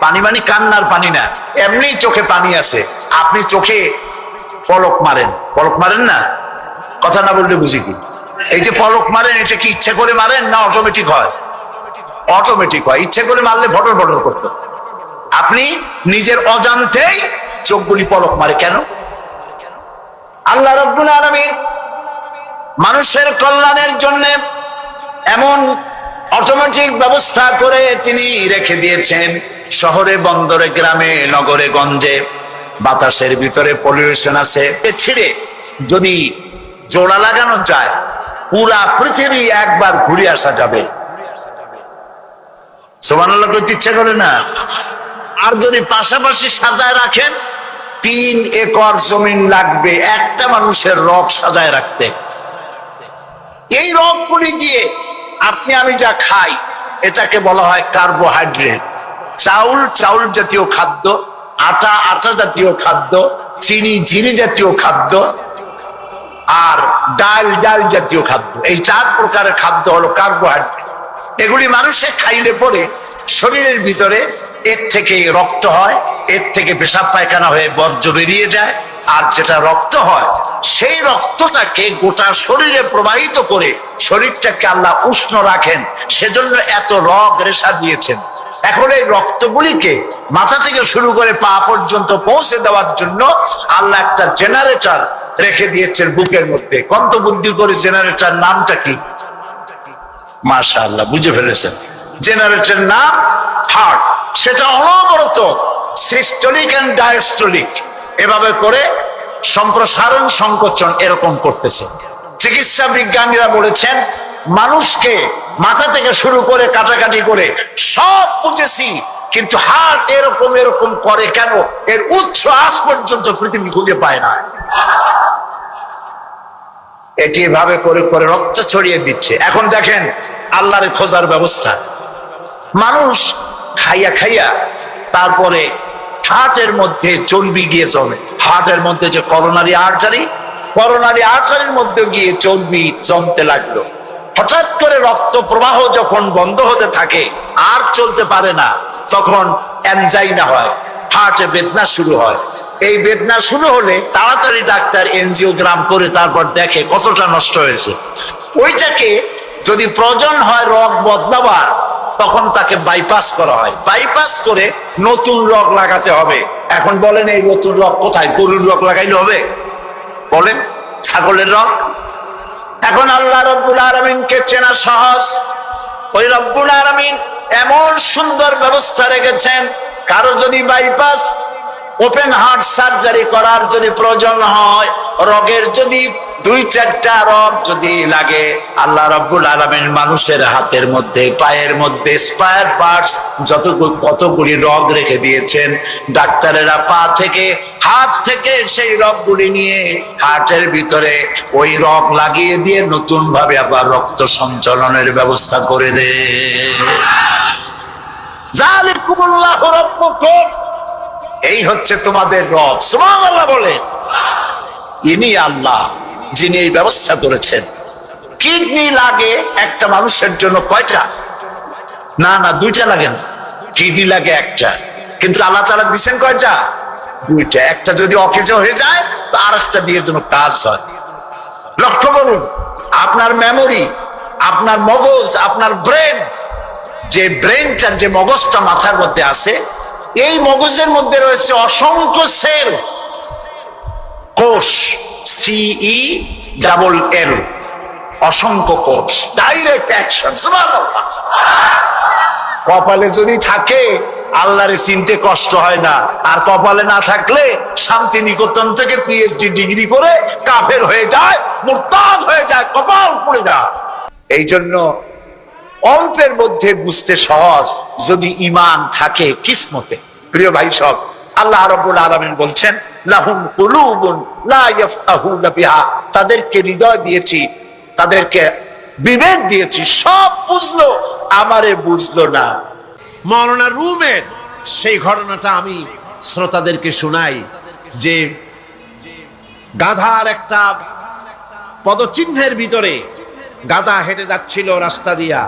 পানি মানে কান্নার পানি না, এমনি চোখে পানি আছে। আপনি চোখে পলক মারেন, পলক মারেন না? কথা না বললে বুঝি কি? এই যে পলক মারেন, এটা কি ইচ্ছে করে মারেন না অটোমেটিক হয়? অটোমেটিক হয়। ইচ্ছে করে মারলে ফটর ফটর করতো। আপনি নিজের অজান্তেই চোখগুলি পলক মারে কেন? আল্লাহ রাব্বুল আলামিন মানুষের কল্যাণের জন্য এমন অটোমেটিক ব্যবস্থা করে তিনি রেখে দিয়েছেন। শহরে, বন্দরে, গ্রামে, নগরে, গঞ্জে, বাতাসের ভিতরে পলিউশন আছে। এ ছিঁড়ে যদি জোড়া লাগানো যায়, পুরা পৃথিবী একবার ঘুরে আসা যাবে। সুবহানাল্লাহ করতে ইচ্ছা করে না? আর যদি পাশাপাশি সাজায় রাখেন, 3 একর জমিন লাগবে একটা মানুষের রগ সাজায় রাখতে। এই রগগুলি দিয়ে আপনি আমি যা খাই, এটাকে বলা হয় কার্বোহাইড্রেট। চাউল, চাউল জাতীয় খাদ্য, আটা, আটা জাতীয় খাদ্য, চিনি, চিনি জাতীয় খাদ্য, আর ডাল, ডাল জাতীয় খাদ্য। এই 4 প্রকারের খাদ্য হলো কার্বোহাইড্রেট। এগুলি মানুষে খাইলে পরে শরীরের ভিতরে এর থেকে রক্ত হয়, এর থেকে পেশাব পায়খানা হয়ে বর্জ্য বেরিয়ে যায়। আর যেটা রক্ত হয়, সেই রক্তটাকে গোটা শরীরে প্রবাহিত করে শরীরটাকে আল্লাহ উষ্ণ রাখেন। সেজন্য এত রগ রেশা দিয়েছেন। এখন এই রক্তগুলিকে মাথা থেকে শুরু করে পা পর্যন্ত পৌঁছে দেওয়ার জন্য আল্লাহ একটা জেনারেটর রেখে দিয়েছেন বুকের মধ্যে। কত বুদ্ধি করে জেনারেটর নামটা কি? মাশাআল্লাহ বুঝে ফেলেছেন। জেনারেটর নাম হার্ট। সেটা অনবরত সিস্টোলিক এন্ড ডায়াস্টোলিক এভাবে করে সম্প্রসারণ, সংকোচন এরকম করতেছে। চিকিৎসা বিজ্ঞানীরা বলেছেন মানুষকে মাথা থেকে শুরু করে কাটাকাটি করে সব বুঝেছি, কিন্তু হার্ট এরকম এরকম করে কেন, এর উৎস আজ পর্যন্ত পৃথিবী খুঁজে পায় না। এটি এভাবে করে করে রক্ত ছড়িয়ে দিচ্ছে। এখন দেখেন আল্লাহর খোঁজার ব্যবস্থা। মানুষ খাইয়া খাইয়া তারপরে হার্টের মধ্যে চর্বি গিয়ে জমে। হার্টের মধ্যে যে করোনারি আর্টারি, করোনারি আর্টারির মধ্যে গিয়ে চর্বি জমতে লাগলো। হঠাৎ করে রক্ত প্রবাহ যখন বন্ধ হতে থাকে, আর চলতে পারে না, তখন অ্যানজাইনা হয়, হার্টে বেদনা শুরু হয়। এই বেদনা শুরু হলে তাড়াতাড়ি ডাক্তার এনজিওগ্রাম করে তারপর দেখে কতটা নষ্ট হয়েছে। ওইটাকে যদি প্রয়োজন হয় রগ বদলাবার, তখন তাকে বাইপাস করা হয়। বাইপাস করে নতুন রগ লাগাতে হবে। এখন বলেন এই নতুন রগ কোথায়? গরুর রগ লাগাইলে হবে? বলেন ছাগলের রগ? এখন আল্লাহ রব্বুল আলামিনকে চেনা সহজ। ওই রব্বুল আলামিন এমন সুন্দর ব্যবস্থা রেখেছেন, কারো যদি বাইপাস ওপেন হার্ট সার্জারি করার যদি প্রয়োজন হয়, রগের যদি 2-4টা রগ যদি লাগে, আল্লাহ রাব্বুল আলামিন মানুষের হাতের মধ্যে, পায়ের মধ্যে স্পায়ার পার্টস কতগুলি রগ রেখে দিয়েছেন। ডাক্তারেরা পা থেকে, হাত থেকে সেই রগগুলি নিয়ে হার্টের ভিতরে ওই রগ লাগিয়ে দিয়ে নতুন ভাবে আবার রক্ত সঞ্চালনের ব্যবস্থা করে দেয়। যালিকুমুল্লাহু রাব্বুকুম, এই হচ্ছে তোমাদের রব। সুবহানাল্লাহ বলে। ইনি আল্লাহ যিনি এই ব্যবস্থা করেছেন। কিডনি লাগে একটা মানুষের জন্য কয়টা? না, 2টা লাগে না, কিডনি লাগে একটা, কিন্তু আল্লাহ তাআলা দিচ্ছেন কয়টা? 2টা। একটা যদি অকেজো হয়ে যায় তো আরেকটা দিয়ে যেন কাজ হয়। লক্ষ্য করুন, আপনার মেমোরি, আপনার মগজ, আপনার ব্রেন, যে ব্রেনটা, যে মগজটা মাথার মধ্যে আছে, এই মগজের মধ্যে রয়েছে অসংখ্য সেল, কোষ, CELL, অসংখ্য কোষ, ডাইরেক্ট অ্যাকশন। সুবহানাল্লাহ। কপালে যদি থাকে আল্লাহরে চিনতে কষ্ট হয় না, আর কপালে না থাকলে শান্তিনিকেতন থেকে PhD ডিগ্রি করে কাফের হয়ে যায়, মুরতাদ হয়ে যায়, কপাল পুড়ে যায়। এই জন্য অল্পের মধ্যে বুঝতে সহজ, যদি ঈমান থাকে কিসমতে। প্রিয় ভাই সব, আল্লাহ রাব্বুল আলামিন বলছেন, লাহুম কুলুবুন লা ইয়াফকাহুনা বিহা, তাদেরকে হৃদয় দিয়েছি, তাদেরকে বিবেক দিয়েছি, সব বুঝলো, আমারে বুঝলো না। মাওলানা রুমের সেই ঘটনাটা আমি শ্রোতাদেরকে শোনাই, যে গাধার একটা পদচিহ্নের ভিতরে গাধা হেঁটে যাচ্ছিল রাস্তা দিয়া,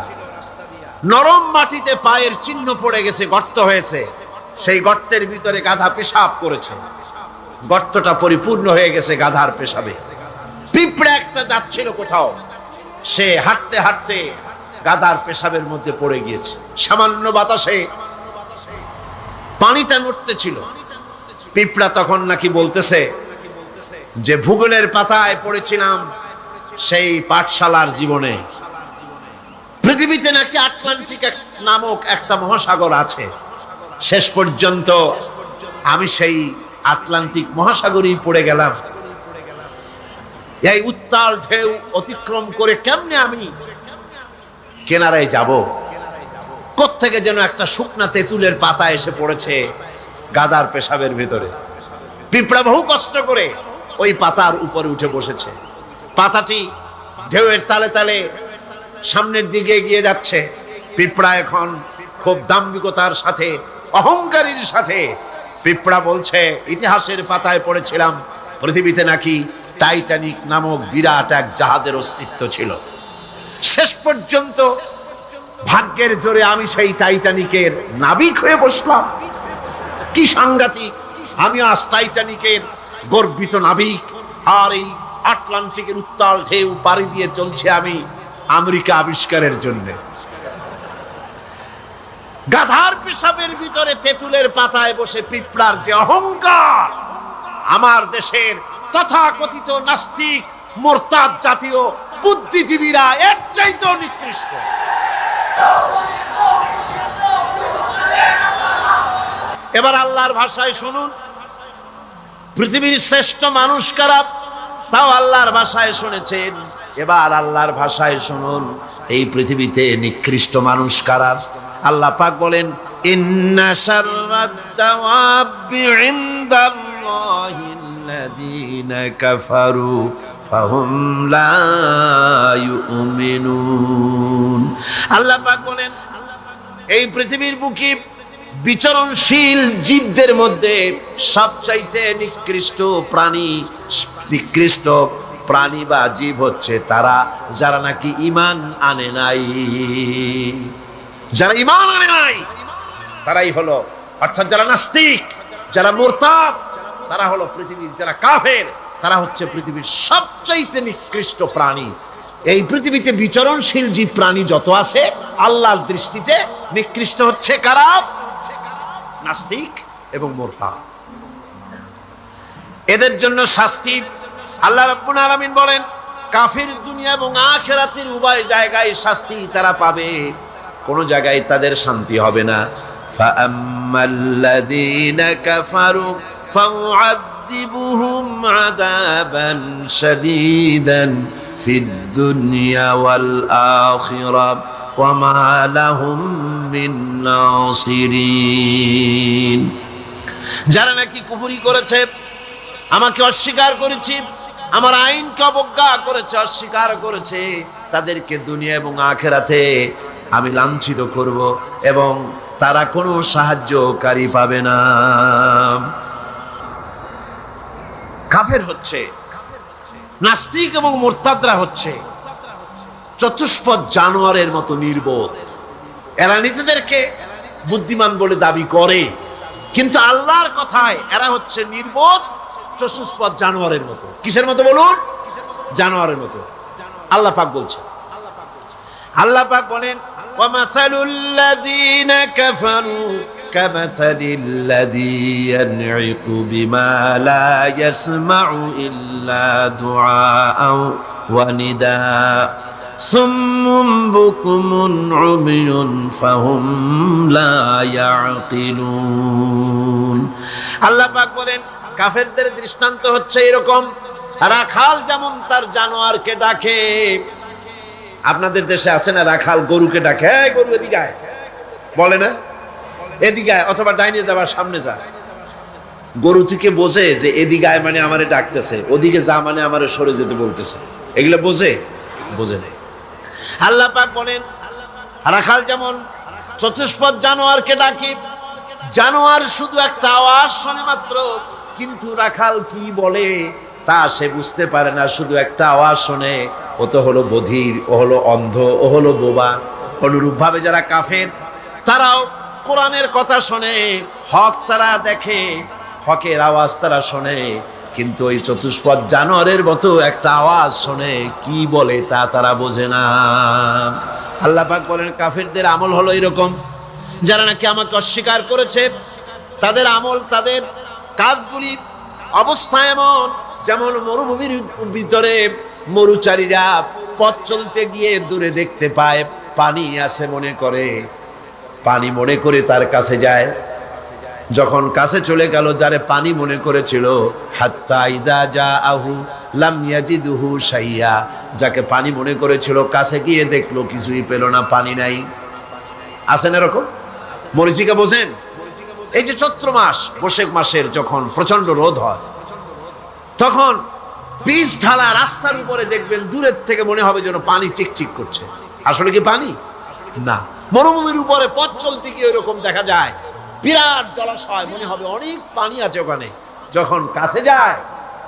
নরম মাটিতে পায়ের চিহ্ন পড়ে গেছে, গর্ত হয়েছে, সেই গর্তের ভিতরে গাধা পেশাব করেছে, গর্তটা পরিপূর্ণ হয়ে গেছে গাধার পেশাবে। পিঁপড়া একটা যাচ্ছিল কোথাও, সে হাঁটতে হাঁটতে গাধার পেশাবের মধ্যে পড়ে গিয়েছে, সামান্য বাতাসে পানিটা নড়তে ছিল। পিঁপড়া তখন নাকি বলতেছে যে ভূগোলের পাতায় পড়েছিলাম সেই পাঠশালার জীবনে, পৃথিবীতে নাকি আটলান্টিক নামক একটা মহাসাগর আছে। শেষ পর্যন্ত আমি সেই আটলান্টিক মহাসাগরেই পড়ে গেলাম। এই উত্তাল ঢেউ অতিক্রম করে কেমনে আমি কিনারায় যাব? কোত্থেকে যেন একটা শুকনা তেঁতুলের পাতা এসে পড়েছে গাধার পেশাবের ভিতরে। পিঁপড়া বহু কষ্ট করে ওই পাতার উপরে উঠে বসেছে। পাতাটি ঢেউয়ের তালে তালে সামনের দিকে এগিয়ে যাচ্ছে। পিঁপড়া এখন খুব দাম্ভিকতার সাথে, অহংকারীর সাথে পিঁপড়া বলছে, ইতিহাসের পাতায় পড়েছিলাম পৃথিবীতে নাকি টাইটানিক নামক বিরাট এক জাহাজের অস্তিত্ব ছিল। শেষ পর্যন্ত ভাগ্যের জোরে আমি সেই টাইটানিকের নাবিক হয়ে বসলাম। কি সাংঘাতিক! আমি আজ টাইটানিকের গর্বিত নাবিক, আর এই আটলান্টিকের উত্তাল ঢেউ পাড়ি দিয়ে চলছে আমি আমেরিকা আবিষ্কারের জন্য। গাধার পেশাবের ভিতরে তেঁতুলের পাতায় বসে পিঁপড়ার যে অহংকার, আমার দেশের তথাকথিত নাস্তিক মোরতাদ জাতীয় বুদ্ধিজীবীরা এর চাইতেও নিকৃষ্ট। এবার আল্লাহর ভাষায় শুনুন, পৃথিবীর শ্রেষ্ঠ মানুষ কারা, তাও আল্লাহর ভাষায় শুনেছেন। এবার আল্লাহর ভাষায় শুনুন, এই পৃথিবীতে নিকৃষ্ট মানুষ কারা। আল্লাহ পাক বলেন, ইন্না শাররাদ দাওয়াবি ইনদাল্লাহিল্লাযীনা কাফারু ফাহুম লা ইউমিনুন। আল্লাহ পাক বলেন, এই পৃথিবীর বুকে বিচরণশীল জীবদের মধ্যে সবচাইতে নিকৃষ্ট প্রাণী বা জীব হচ্ছে তারা যারা নাকি ঈমান আনে নাই। যারা ঈমান আনে নাই তারাই হলো, অর্থাৎ যারা নাস্তিক, যারা মুরতাদ, তারা হলো পৃথিবীর যারা কাফের, তারা হচ্ছে পৃথিবীর সবচাইতে নিকৃষ্ট প্রাণী। এই পৃথিবীতে বিচরণশীল জীব প্রাণী যত আছে, আল্লাহর দৃষ্টিতে নিকৃষ্ট হচ্ছে কারা? নাস্তিক এবং মুরতাদ। এদের জন্য শাস্তি আল্লাহ রাব্বুল আলামিন বলেন, কাফির দুনিয়া এবং আখিরাতের উভয় জায়গায় শাস্তি তারা পাবে, কোন জায়গায় তাদের শান্তি হবে না। ফাআম্মাল্লাযীনা কাফারু فأعذبهم عذابا شديدا في الدنيا والآخرة وما لهم من ناصرين। যারা নাকি কুফরি করেছে, আমাকে অস্বীকার করেছে, আমার আইনকে অবজ্ঞা করেছে, অস্বীকার করেছে, তাদেরকে দুনিয়া এবং আখিরাতে আমি লাঞ্ছিত করব এবং তারা কোনো সাহায্যকারী পাবে না। কাফের হচ্ছে, নাস্তিক এবং মুরতাদরা হচ্ছে চতুষ্পদ জানোয়ারের মতো নির্বোধ। এরা নিজেদেরকে বুদ্ধিমান বলে দাবি করে, কিন্তু আল্লাহর কথায় এরা হচ্ছে নির্বোধ চতুষ্পদ জানোয়ারের মতো। কিসের মতো বলুন? জানোয়ারের মতো। আল্লাহ পাক বলছেন, আল্লাহ পাক বলেন ওয়ামাসালুল লাযীনা কাফারু কামাসালিল্লাযী ইয়ানঈকু বিমা লা ইয়াসমাউ ইল্লা দুআআ ওয়া নিদাআ সুম্মুম বুকুমুন উমিয়ুন ফাহুম লা ইয়াকিলুন। আল্লাহ পাক বলেন কাফেরদের দৃষ্টান্ত হচ্ছে এরকম, রাখাল যেমন তার জানোয়ারকে ডাকে। আপনাদের দেশে আছে না রাখাল গরুকে ডাকে, এই গরু এদিকে আয়, বলে না? এদিকে আয়, অথবা ডাইনে যাবার সামনে যা। গরু থেকে বোঝে যে এদিকে আয় মানে আমারে ডাকতেছে, ওদিকে যা মানে আমারে সরে যেতে বলতেছে। এগুলো বোঝে? বোঝে না। আল্লাহ পাক বলেন রাখাল যেমন চতুষ্পদ জানোয়ারকে ডাকে, জানোয়ার শুধু একটা আওয়াজ শোনে মাত্র, কিন্তু রাখাল কি বলে তা সে বুঝতে পারে না, শুধু একটা আওয়াজ শোনে। ও তো হলো বধির, ও হলো অন্ধ, ও হলো বোবা। অনুরূপ ভাবে যারা কাফের, তারাও কোরআনের কথা শোনে, হক তারা দেখে, হকের আওয়াজ তারা শোনে, কিন্তু ওই চতুষ্পদ জানোয়ারের মতো একটা আওয়াজ শোনে, কি বলে তা তারা বোঝে না। আল্লাহ পাক বলেন কাফেরদের আমল হলো এরকম, যারা নাকি আমাকে অস্বীকার করেছে তাদের আমল, তাদের কাজগুলি অবস্থা এমন যেমন মরুভূমির ভিতরে মরুচারীরা পথ চলতে গিয়ে দূরে দেখতে পায় পানি আছে, মনে করে পানি মনে করে তার কাছে যায়। যখন কাছে চলে গেল, যারে পানি মনে করেছিল, হাত্তা ইযা জাআহু লাম ইয়াজিদহু শাইয়া, যাকে পানি মনে করেছিল কাছে গিয়ে দেখলো কিছুই পেল না, পানি নাই। আছেন এরকম? মরীচিকা বোঝেন? এই যে চৈত্র মাস, বৈশাখ মাসের যখন প্রচন্ড রোদ হয়, তখন বীজ ঢালা রাস্তার উপরে দেখবেন দূরের থেকে মনে হবে যেন পানি চিকচিক করছে। আসলে কি পানি? না। মরুভূমির উপরে পথ চলতে গিয়ে এরকম দেখা যায়, বিরাট জলাশয়, মনে হবে অনেক পানি আছে ওখানে। যখন কাছে যায়,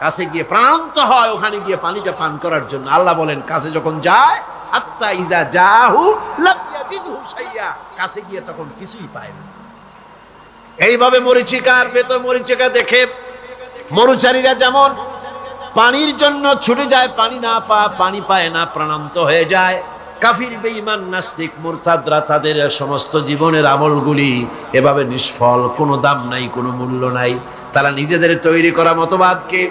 কাছে গিয়ে প্রান্ত হয় ওখানে গিয়ে পানিটা পান করার জন্য, আল্লাহ বলেন কাছে যখন যায়, হাত্তা ইযা জাআহু লাম ইয়াজিদহু শাইয়া, কাছে গিয়ে তখন কিছুই পায় না। এইভাবে মরীচিকার ভেতর মরীচিকা দেখে মরুচারীরা যেমন পানির জন্য ছুটে যায়, পানি পায় না, প্রাণান্ত হয়ে যায়। কাফির, বেঈমান, নাস্তিক, মুরতাদরা তাদের সমস্ত জীবনের আমলগুলি এভাবে নিষ্ফল, কোনো দাম নাই, কোনো মূল্য নাই। তারা নিজেদের তৈরি করা মতবাদকে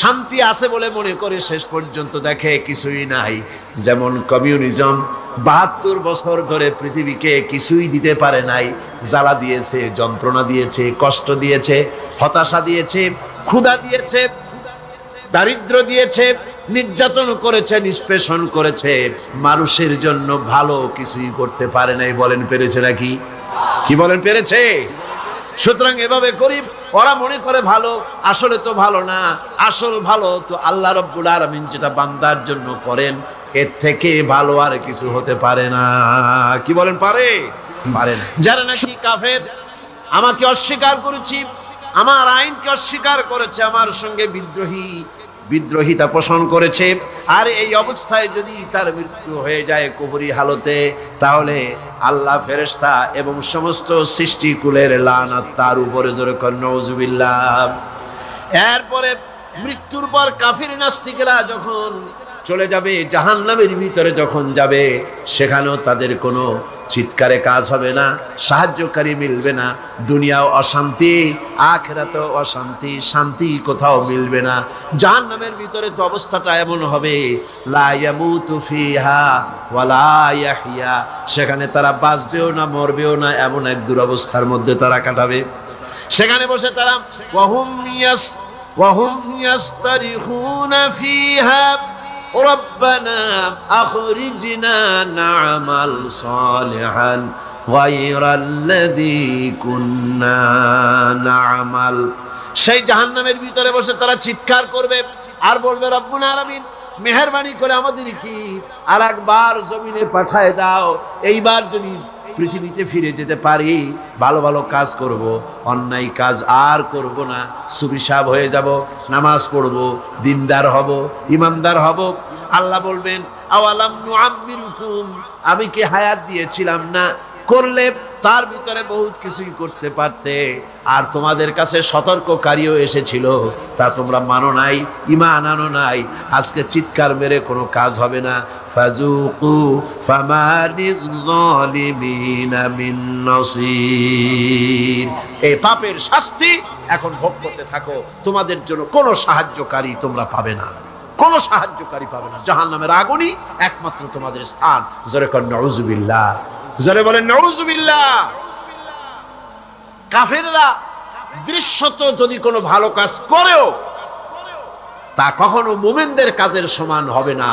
শান্তি আছে বলে মনে করে শেষ পর্যন্ত দেখে কিছুই নাই। যেমন কমিউনিজম ৭২ বছর ধরে পৃথিবীকে কিছুই দিতে পারে নাই, জ্বালা দিয়েছে, যন্ত্রণা দিয়েছে, কষ্ট দিয়েছে, হতাশা দিয়েছে, ক্ষুধা দিয়েছে, দারিদ্র দিয়েছে, নির্যাতন করেছে, নিষ্পেষণ করেছে, মানুষের জন্য ভালো কিছুই করতে পারে নাই। বলেন পেরেছে নাকি? কি বলেন পেরেছে? সুতরাং এভাবে গরিব ওরা মনে করে ভালো, আসলে তো ভালো না। আসল ভালো তো আল্লাহ রাব্বুল আলামিন যেটা বান্দার জন্য করেন, এর থেকে ভালো আর কিছু হতে পারে না। কি বলেন? পারে? পারে না। যারা নাকি কাফের, আমাকে অস্বীকার করেছি, আমার আইনকে অস্বীকার করেছে, আমার সঙ্গে বিদ্রোহিতা পোষণ করেছে, আর এই অবস্থায় যদি তার মৃত্যু হয়ে যায় কুফরি হালতে, তাহলে আল্লাহ, ফেরেশতা এবং সমস্ত সৃষ্টিকুলের লানত তার উপরে, জোরে কর নাউজুবিল্লাহ। এরপরে মৃত্যুর পর কাফির নাস্তিকরা যখন চলে যাবে জাহান্নামের ভিতরে, যখন যাবে সেখানেও তাদের কোনো চিৎকারে কাজ হবে না, সাহায্যকারী মিলবে না। দুনিয়াও অশান্তি, আখিরাতেও অশান্তি, শান্তি কোথাও মিলবে না। জাহান্নামের ভিতরে তো অবস্থাটা এমন হবে, লা ইয়ামুতু ফিহা ওয়ালা ইয়াহইয়া, সেখানে তারা বাঁচবেও না, মরবেও না, এমন এক দুরবস্থার মধ্যে তারা কাটাবে। সেখানে বসে তারা ওয়াহুম ইয়াস্তারিখুনা ফিহা রব্বানা আখরিজনা না'মাল সালিহান গায়রাল্লাযী কুন্না না'মাল। সেই জাহান্নামের ভিতরে বসে তারা চিৎকার করবে আর বলবে, রব্বুল আলামিন মেহেরবানি করে আমাদের কি আরেকবার জমিনে পাঠায় দাও, এইবার যদি পৃথিবীতে ফিরে যেতে পারি, ভালো ভালো কাজ করব, অন্যায় কাজ আর করব না, সুবিশাব হয়ে যাব, নামাজ পড়ব, দিনদার হব, ইমানদার হব। আল্লাহ বলবেন, আওয়ালাম নুআম্মিরুকুম, আমি কি হায়াত দিয়েছিলাম না? করলে তার ভিতরে বহুত কিছুই করতে পারতে, আর তোমাদের কাছে সতর্ককারীও এসেছিল, তা তোমরা মানো নাই, ঈমান আনো নাই। আজকে চিৎকার মেরে কোনো কাজ হবে না। ফাযুকু ফামা লিয-যালিমিনা মিন নাসীর, এই পাপের শাস্তি এখন ভোগ করতে থাকো, তোমাদের জন্য কোনো সাহায্যকারী তোমরা পাবে না, কোনো সাহায্যকারী পাবে না। জাহান্নামের আগুনই একমাত্র তোমাদের স্থান। জোরে কর নাউযুবিল্লাহ, জোরে বলেন নাউযুবিল্লাহ। কাফেররা দৃশ্যত যদি কোনো ভালো কাজ করেও তা কখনো মুমিনদের কাজের সমান হবে না।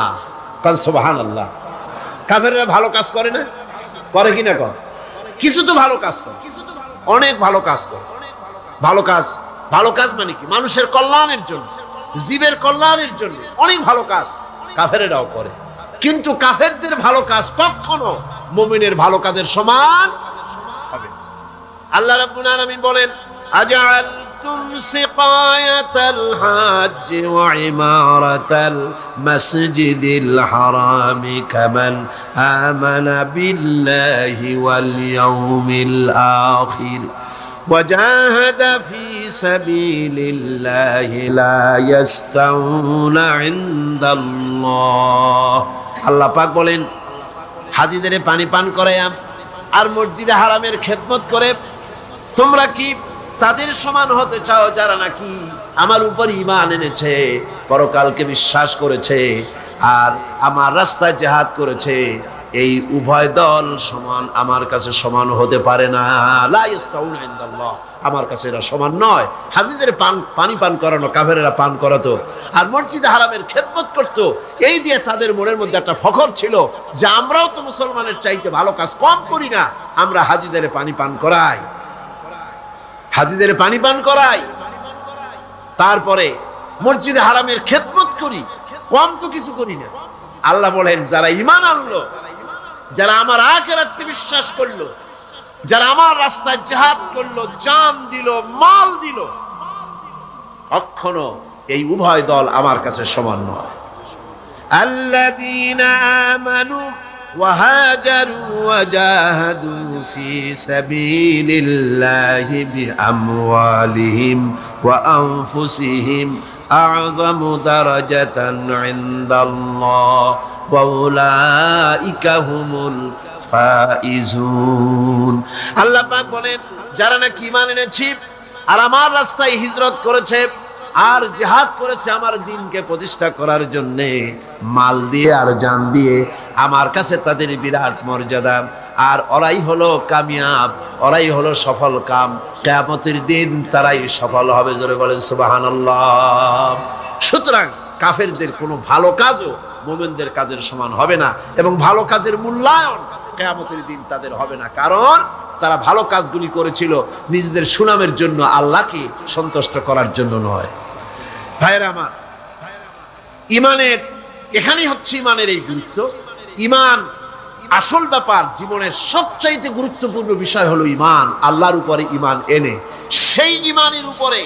কারণ সুবহানাল্লাহ, কাফেররা ভালো কাজ করে না? করে কি না? করে। কিছু তো ভালো কাজ করে, অনেক ভালো কাজ করে। ভালো কাজ মানে কি? মানুষের কল্যাণের জন্য, জীবের কল্যাণের জন্য অনেক ভালো কাজ কাফেররাও করে। কিন্তু কাফেরদের ভালো কাজ কখনো মুমিনের ভালো কাজের সমান হবে না। আল্লাহ রাব্বুল আলামিন বলেন, আজআলতুম সিকায়াতাল হাজ্জ ওয়া ইমারাতাল মাসজিদিল হারামি কামান আমানা বিল্লাহি ওয়াল ইয়াউমিল আখির وجاهد في سبيل الله لا يستوون عند الله। আল্লাহ পাক বলেন, হাজীদের পানি পান করায়া আর মসজিদে হারামের খেদমত করে তোমরা কি তাদের সমান হতে চাও যারা নাকি আমার উপর ঈমান এনেছে, পরকালকে বিশ্বাস করেছে আর আমার রাস্তায় জিহাদ করেছে? এই উভয় দল সমান আমার কাছে সমান হতে পারে না। লা ইস্তাউনা ইনদাল্লাহ, আমার কাছে এরা সমান নয়। হাজীদের পানি পান করানো কাফেরেরা পান করাতো আর মসজিদে হারামের খেদমত করতো, এই দিয়ে তাদের মনের মধ্যে একটা ফখর ছিল যে আমরাও তো মুসলমানের চাইতে ভালো কাজ কম করি না, আমরা হাজীদের পানি পান করাই, হাজীদের পানি পান করাই, তারপরে মসজিদে হারামের খেদমত করি, কম তো কিছু করি না। আল্লাহ বলেন, যারা ঈমান আনলো, যারা আমার আখিরাতকে বিশ্বাস করলো, যারা আমার রাস্তায় জিহাদ করলো, জান দিল, মাল দিল, কখনো এই উভয় দল আমার কাছে সমান নয়। আল্লাযীনা আমানু ওয়া হাজারু ওয়া জাহাদু ফি সাবিলিল্লাহি বিআমওয়ালিহিম ওয়া আনফুসিহিম আ'যামু দারাজাতান ইনদাল্লাহ ওয়া উলাইকা হুমুল ফাইজুন। আল্লাহ পাক বলেন, যারা নাকি ঈমান এনেছে আর আমার রাস্তায় হিজরত করেছে আর জিহাদ করেছে আমার দ্বীনকে প্রতিষ্ঠা করার জন্য, মাল দিয়ে আর জান দিয়ে, আমার কাছে তাদের বিরাট মর্যাদা। আর ওরাই হলো কামিয়াব, ওরাই হলো সফল কাম, কিয়ামতের দিন তারাই সফল হবে। জোরে বলেন সুবহানাল্লাহ। সুতরাং কাফেরদের কোনো ভালো কাজও মুমিনদের কাজের সমান হবে না, এবং ভালো কাজের মূল্যায়ন কিয়ামতের দিন তাদের হবে না, কারণ তারা ভালো কাজগুলি করেছিল নিজেদের সুনামের জন্য, আল্লাহকে সন্তুষ্ট করার জন্য নয়। ভাইরা আমার, ঈমানের এখানেই হচ্ছে ঈমানের এই গুরুত্ব। ঈমান আসল ব্যাপার, জীবনের সবচাইতে গুরুত্বপূর্ণ বিষয় হলো ঈমান। আল্লাহর উপরে ঈমান এনে সেই ঈমানের উপরে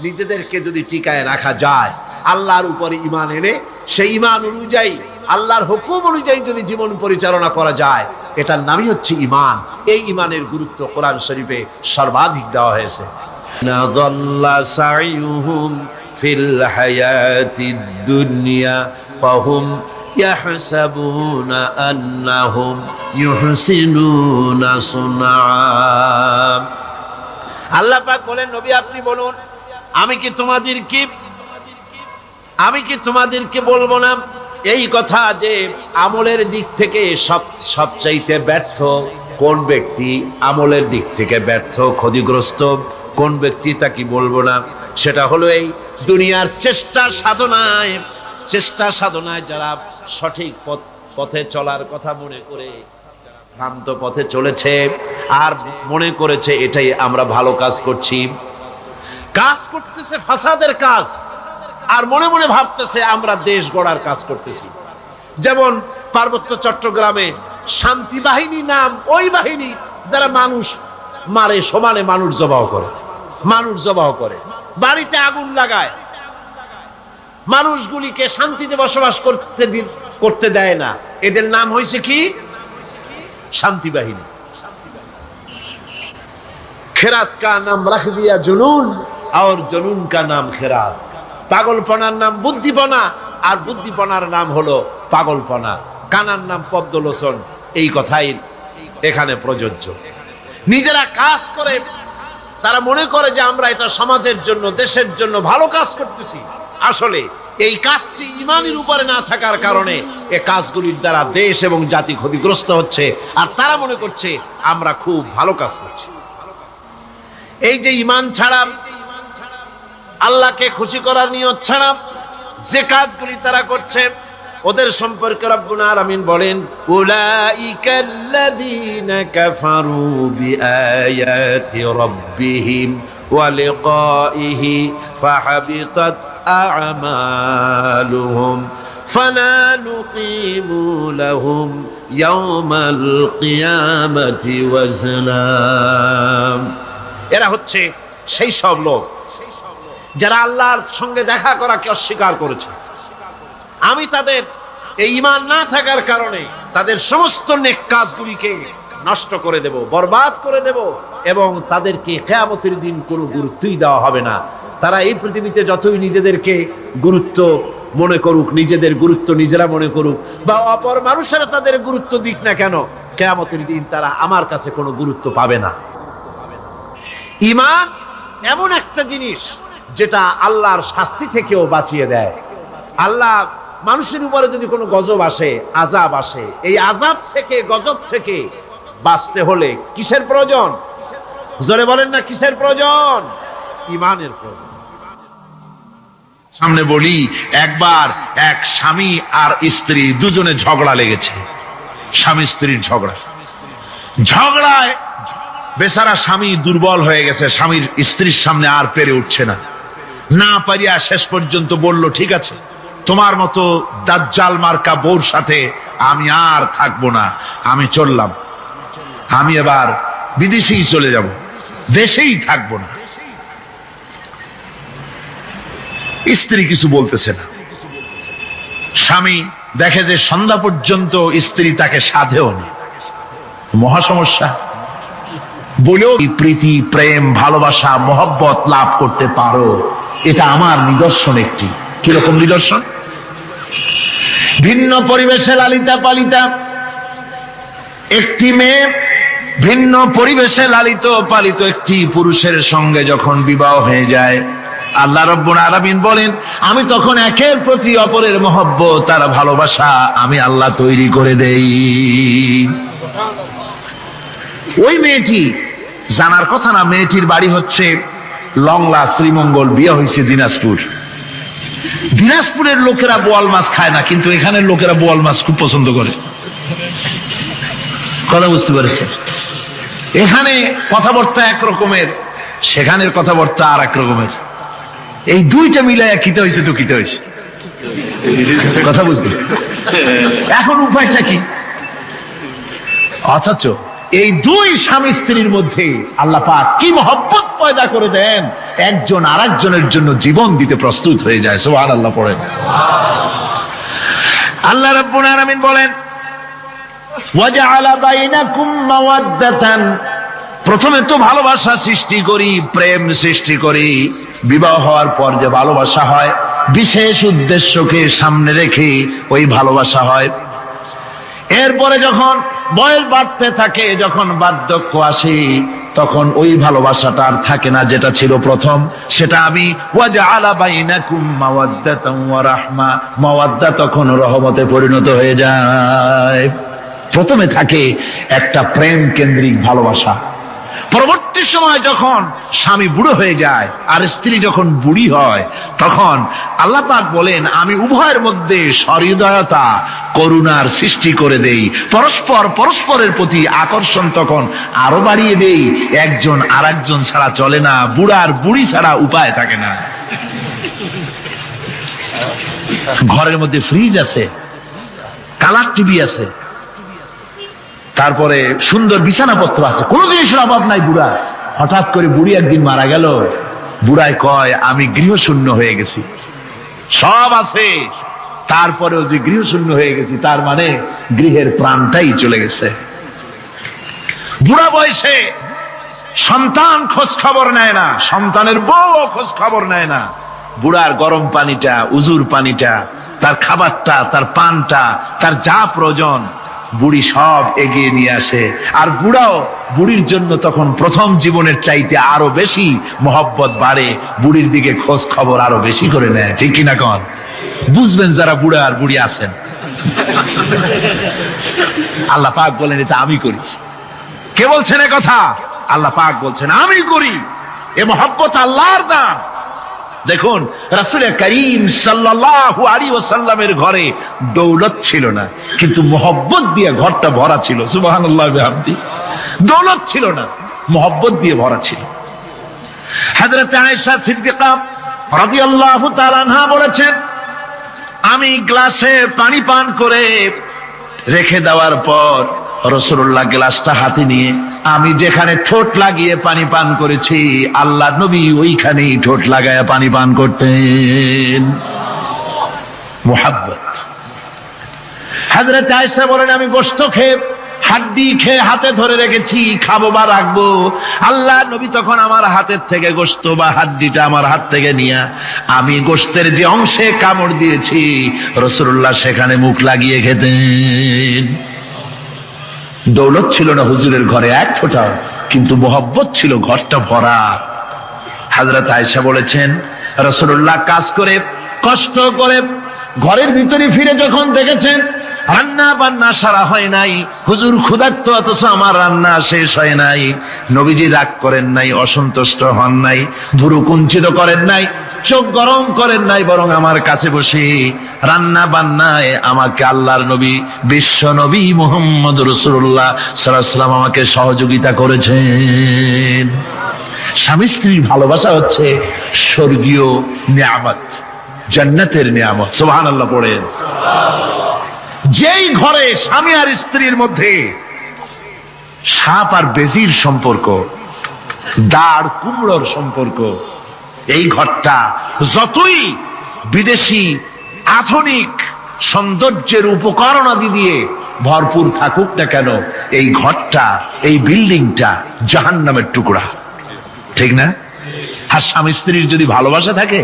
নিজেদেরকে যদি টিকায় রাখা যায়, আল্লাহর উপরে ঈমান এনে সেই ঈমান অনুযায়ী আল্লাহর হুকুম অনুযায়ী যদি জীবন পরিচালনা করা যায়, এটার নামই হচ্ছে ঈমান। এই ঈমানের গুরুত্ব কোরআন শরীফে সর্বাধিক দেওয়া হয়েছে। নাযাল্লা সাইয়ুহুম ফিল হায়াতিদ দুনিয়া ফাহুম ইয়াহসাবুনা আন্নাহুম ইউহসিনুনা সুনআ। আল্লাহ পাক বলেন, নবী আপনি বলুন, আমি কি তোমাদেরকে বলবো না এই কথা যে আমলের দিক থেকে সবচাইতে ব্যর্থ কোন ব্যক্তি, আমলের দিক থেকে ব্যর্থ ক্ষতিগ্রস্ত কোন ব্যক্তি তা কি বলবো না, সেটা হলো এই দুনিয়ার চেষ্টা সাধনায় যারা সঠিক পথে চলার কথা মনে করে ভ্রান্ত পথে চলেছে আর মনে করেছে এটাই আমরা ভালো কাজ করতেছে ফাসাদের কাজ, আর মনে মনে ভাবতেছে আমরা দেশ গড়ার কাজ করতেছি। যেমন পার্বত্য চট্টগ্রামে শান্তি বাহিনী নাম ওই বাহিনী যারা মানুষ মারে, সমানে মানুষ জবাহ করে, বাড়িতে আগুন লাগায়, মানুষগুলিকে শান্তিতে বসবাস করতে দেয় না। এদের নাম হয়েছে কি? শান্তি বাহিনী। খেরাত কা নাম রাখ দিয়া জুনুন আর জুনুন কা নাম খেরাত। পাগলপনার নাম বুদ্ধিপনা, আর বুদ্ধিপনার নাম হলো পাগলপনা। কানার নাম পদ্মলোচন। এই কথাই এখানে প্রযোজ্য। নিজেরা কাজ করে তারা মনে করে যে আমরা এটা সমাজের জন্য, দেশের জন্য ভালো কাজ করতেছি। আসলে এই কাজটি ঈমানের উপরে না থাকার কারণে এই কাজগুলির দ্বারা দেশ এবং জাতি ক্ষতিগ্রস্ত হচ্ছে, আর তারা মনে করছে আমরা খুব ভালো কাজ করছি। এই যে ঈমান ছাড়া, আল্লাহকে খুশি করার নিয়ত ছাড়া যে কাজগুলি তারা করছে, ওদের সম্পর্কে রব্বুল আলামিন বলেন, উলাইকাল্লাযীনা কাফারু বিআয়াতি রাব্বিহিম ওয়া লিকাইহি ফাহাবিতাত আ'মালুহুম ফালা নুকিমু লাহুম ইয়াওমাল কিয়ামাতি ওয়াজনা। এরা হচ্ছে সেই সব লোক যারা আল্লাহর সঙ্গে দেখা করাকে অস্বীকার করেছে। আমি তাদের এই ঈমান না থাকার কারণে তাদের সমস্ত নেক কাজগুলিকে নষ্ট করে দেব, বরবাদ করে দেব, এবং তাদেরকে কিয়ামতের দিন কোনো গুরুত্বই দেওয়া হবে না। তারা এই পৃথিবীতে যতই নিজেদেরকে গুরুত্ব মনে করুক, নিজেদের গুরুত্ব নিজেরা মনে করুক, বা অপর মানুষেরা তাদের গুরুত্ব দিক না কেন, কিয়ামতের দিন তারা আমার কাছে কোনো গুরুত্ব পাবে না। ঈমান এমন একটা জিনিস যেটা আল্লাহর শাস্তি থেকেও বাঁচিয়ে দেয়। আল্লাহ মানুষের উপরে যদি কোনো গজব আসে, আযাব আসে, এই আযাব থেকে, গজব থেকে বাঁচতে হলে কিসের প্রয়োজন? জোরে বলেন না, কিসের প্রয়োজন? ঈমানের প্রয়োজন। সামনে বলি, একবার এক স্বামী আর স্ত্রী দুজনে ঝগড়া লেগেছে। স্বামী স্ত্রীর ঝগড়ায় বেচারা স্বামী দুর্বল হয়ে গেছে, স্বামীর স্ত্রীর সামনে আর পেরে উঠছে না পারিয়া শেষ পর্যন্ত বলল, ঠিক আছে, তোমার মতো দাজ্জাল মার্কা বউর সাথে আমি আর থাকবো না, আমি চললাম, আমি এবার বিদেশেই চলে যাব, দেশেই থাকবো না। স্ত্রী কিছু বলতেছে না। স্বামী দেখে যে সন্ধ্যা পর্যন্ত স্ত্রী তাকে সাধেও না, মহা সমস্যা। বলেও প্রীতি, প্রেম, ভালোবাসা, মহব্বত লাভ করতে পারো, এটা আমার নিদর্শন। একটি কিরকম নিদর্শন? ভিন্ন পরিবেশে লালিতা পালিতা একটি মেয়ে ভিন্ন পরিবেশে লালিত পালিত একটি পুরুষের সঙ্গে যখন বিবাহ হয়ে যায়, আল্লাহ রাব্বুল আলামিন বলেন, আমি তখন একের প্রতি অপরের মহব্বত আর ভালোবাসা আমি আল্লাহ তৈরি করে দেই। ওই মেয়েটি জানার কথা না, মেয়েটির বাড়ি হচ্ছে লংলা, শ্রীমঙ্গল, বিয়ে হয়েছে দিনাজপুর। দিনাজপুরের লোকেরা বোয়াল মাছ খায় না, কিন্তু এখানের লোকেরা বোয়াল মাছ খুব পছন্দ করে। কথা বুঝতে পেরেছে? এখানে কথাবার্তা এক রকমের, সেখানের কথাবার্তা আর এক রকমের। এই দুইটা মিলাইয়া কিতে হয়েছে তো কিতে হয়েছে, কথা বুঝতে। এখন উপায়টা কি? অথচ এই দুই স্বামী স্ত্রীর মধ্যে আল্লাহ পাক কি মহব্বত পয়দা করে দেন, একজন আরেকজনের জন্য জীবন দিতে প্রস্তুত হয়ে যায়। সুবহানাল্লাহ পড়েন। আল্লাহ রাব্বুল আলামিন বলেন, ওয়াজআলা বাইনাকুম মাওয়াদ্দাতান, প্রথমে তো ভালোবাসা সৃষ্টি করি, প্রেম সৃষ্টি করি। বিবাহ হওয়ার পর যে ভালোবাসা হয়, বিশেষ উদ্দেশ্যকে সামনে রেখে ওই ভালোবাসা হয়। এরপরে যখন বয়স বাড়তে থাকে, যখন বার্ধক্য আসে, তখন ওই ভালোবাসাটা আর থাকে না যেটা ছিল প্রথম। সেটা আমি ওয়াজআলা বাইনাকুম মাওয়াদ্দাতান ওয়া রাহমা, মাওয়াদ্দা তখন রহমতে পরিণত হয়ে যায়। প্রথমে থাকে একটা প্রেম কেন্দ্রিক ভালোবাসা, পরবর্তী সময় যখন স্বামী বুড়ো হয়ে যায় আর স্ত্রী যখন বুড়ি হয়, তখন আল্লাহ পাক বলেন আমি উভয়ের মধ্যে সহৃদয়তা করুণার সৃষ্টি করে দেই, পরস্পরের প্রতি আকর্ষণ তখন আরো বাড়িয়ে দেই। একজন আর একজন ছাড়া চলে না, বুড়ার বুড়ি ছাড়া উপায় থাকে না। ঘরের মধ্যে ফ্রিজ আছে, কালার টিভি আছে, তারপরে সুন্দর বিছানাপত্র আছে, কোনো জিনিসের অভাব নাই বুড়া। হঠাৎ করে বুড়ি একদিন মারা গেল, বুড়ায় কয় আমি গৃহশূন্য হয়ে গেছি। সব আছে, তারপরেও যে গৃহশূন্য হয়ে গেছি, তার মানে গৃহের প্রাণটাই চলে গেছে। বুড়া বয়সে সন্তান খোঁজ খবর নেয় না, সন্তানের বউ খোঁজ খবর নেয় না। বুড়ার গরম পানিটা, উজুর পানিটা, তার খাবারটা, তার পানটা, তার যা প্রয়োজন বুড়ি সব এগিয়ে নিয়ে আসে। আর বুড়াও বুড়ির জন্য তখন প্রথম জীবনের চাইতে আরো বেশি মহব্বত বাড়ে, বুড়ির দিকে খোঁজ খবর আরো বেশি করে নেয়। ঠিক কিনা কন? বুঝবেন যারা বুড়া আর বুড়ি আছেন। আল্লাহ পাক বলেন এটা আমি করি। কে বলছেন এ কথা? আল্লাহ পাক বলছেন আমি করি। এ মহব্বত আল্লাহর দান। দেখুন রাসূল করিম সাল্লাল্লাহু আলাইহি ওয়াসাল্লামের ঘরে দৌলত ছিল না, কিন্তু মহব্বত দিয়ে ঘরটা ভরা ছিল। সুবহানাল্লাহ ওয়া বিহামদি। দৌলত ছিল না, মহব্বত দিয়ে ভরা ছিল। হযরত আয়েশা সিদ্দিকা রাদিয়াল্লাহু তাআলা আনহা বলেছেন, আমি গ্লাসে পানি পান করে রেখে দেওয়ার পর রাসূলুল্লাহ গ্লাসটা হাতে নিয়ে আমি যেখানে ঠোঁট লাগিয়ে পানি পান করেছি, আল্লাহ নবী ওইখানেই ঠোঁট লাগায়া পানি পান করতেন। মুহাব্বত। হযরত আয়েশা বলেন আমি গোশত খেয়ে হাড্ডি খেয়ে হাতে ধরে রেখেছি, খাবো বা রাখবো, আল্লাহ নবী তখন আমার হাতের থেকে গোশত বা হাড্ডিটা আমার হাত থেকে নিয়ে আমি গোশতের যে অংশে কামড় দিয়েছি রাসূলুল্লাহ সেখানে মুখ লাগিয়ে খেতেন। দৌলত ছিল না হুজুরের ঘরে এক ফোঁটা, কিন্তু মহব্বত ছিল ঘরটা ভরা। হযরত আয়েশা বলেছেন রাসূলুল্লাহ কাজ করে কষ্ট করে ঘরের ভিতরে ফিরে যখন দেখেছেন রান্না বান্না সারা হয় নাই, হুজুর ক্ষুধার্ত অথচ আমার রান্না শেষ হয় নাই, নবীজি রাগ করেন নাই, অসন্তুষ্ট হন নাই, ভুরু কুঞ্চিত করেন নাই, চোখ গরম করেন নাই, বরং আমার কাছে বসে রান্না বান্নায় আমাকে আল্লাহর নবী বিশ্ব নবী মুহাম্মদ রাসূলুল্লাহ সাল্লাল্লাহু আলাইহি ওয়াসাল্লাম আমাকে সহযোগিতা করেছেন। স্বামী স্ত্রীর ভালোবাসা হচ্ছে স্বর্গীয় নিয়ামত, জান্নাতের নিয়ামত। সুবহানাল্লাহ পড়েন। যেই ঘরে স্বামী আর স্ত্রীর মধ্যে সাপ আর বেজির সম্পর্ক, দাঁড় কুমড়োর সম্পর্ক, এই ঘরটা যতই বিদেশি আধুনিক সৌন্দর্যের উপকরণাদি দিয়ে ভরপুর থাকুক না কেন, এই ঘরটা, এই বিল্ডিংটা জাহান্নামের টুকরা। ঠিক না? আর স্বামী স্ত্রীর যদি ভালোবাসা থাকে,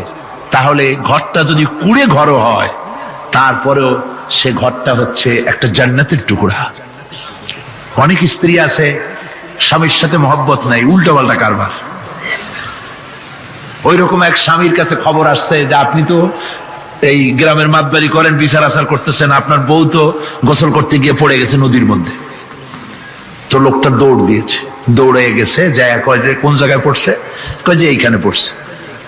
তাহলে ঘরটা যদি কুড়ে ঘর হয়, তারপরেও সে ঘরটা হচ্ছে একটা জান্নাতের টুকরা। অনেক স্ত্রী আছে স্বামীর সাথে মহব্বত নাই, উল্টো পাল্টা কারবার। ওই রকম এক স্বামীর কাছে খবর আসছে যে আপনি তো এই গ্রামের মাতবাড়ি করেন, বিচার আচার করতেছেন, আপনার বউ তো গোসল করতে গিয়ে পড়ে গেছে নদীর মধ্যে। তো লোকটা দৌড় দিয়েছে, দৌড়ে গেছে, যায় কয় যে কোন জায়গায় পড়ছে, কয় যে এইখানে পড়ছে।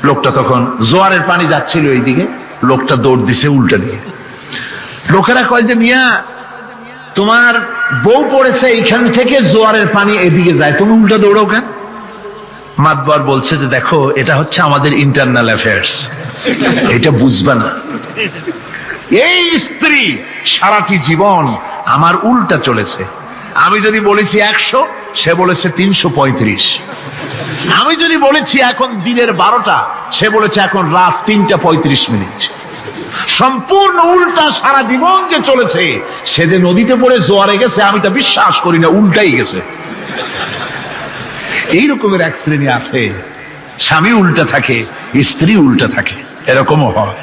লোকটা তখন জোয়ারের পানি যাচ্ছিল এইদিকে, লোকটা দৌড় দিছে উল্টা দিকে। লোকেরা কয় যে মিয়া তোমার বউ পড়েছে এইখান থেকে জোয়ারের পানি এদিকে যায়, তুমি উল্টা দৌড়াও কেন? মাতবার বলছে যে দেখো এটা হচ্ছে আমাদের ইন্টারনাল অ্যাফেয়ার্স, এটা বুঝবা না। এই স্ত্রী সারাটি জীবন আমার উল্টা চলেছে। আমি যদি বলেছি 100, সে বলেছে 335। আমি যদি বলেছি এখন দিনের 12টা, সে বলেছে এখন রাত 3টা 35 মিনিট। সম্পূর্ণ উল্টা সারা জীবন যে চলেছে। সে যে নদীতে পড়ে জোয়ারে গেছে আমি তা বিশ্বাস করি না, উল্টাই গেছে। এই রকমের এক শ্রেণী আছে, স্বামী উল্টা থাকে, স্ত্রী উল্টা থাকে, এরকমও হয়।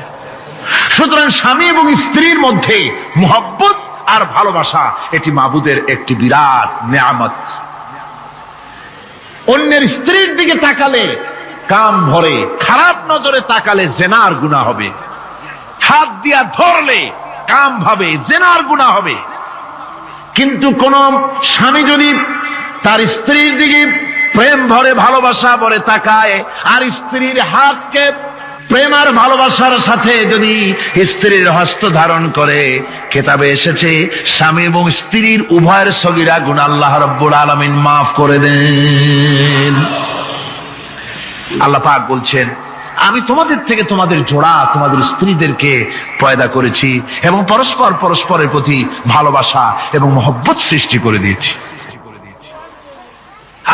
সুতরাং স্বামী এবং স্ত্রীর মধ্যে মহব্বত আর ভালোবাসা, এটি মাবুদের একটি বিরাট নিয়ামত। অন্যের স্ত্রীর দিকে তাকালে কাম ভরে, খারাপ নজরে তাকালে জেনার গুনাহ হবে, হাত দিয়া ধরলে কাম ভাবে জেনার গুনাহ হবে। কিন্তু কোন স্বামী যদি তার স্ত্রীর দিকে প্রেম ভরে ভালোবাসা ভরে তাকায়, আর স্ত্রীর হাতকে প্রেম আর ভালোবাসার সাথে যদি স্ত্রীর হস্ত ধারণ করে, কিতাবে এসেছে স্বামী এবং স্ত্রীর উভয়ের সগীরা গুনাহ আল্লাহ রাব্বুল আলামিন মাফ করে দেন। আল্লাহ পাক বলছেন, আমি তোমাদের থেকে তোমাদের জোড়া, তোমাদের স্ত্রীদেরকে পয়দা করেছি এবং পরস্পর পরস্পরের প্রতি ভালোবাসা এবং মহব্বত সৃষ্টি করে দিয়েছি।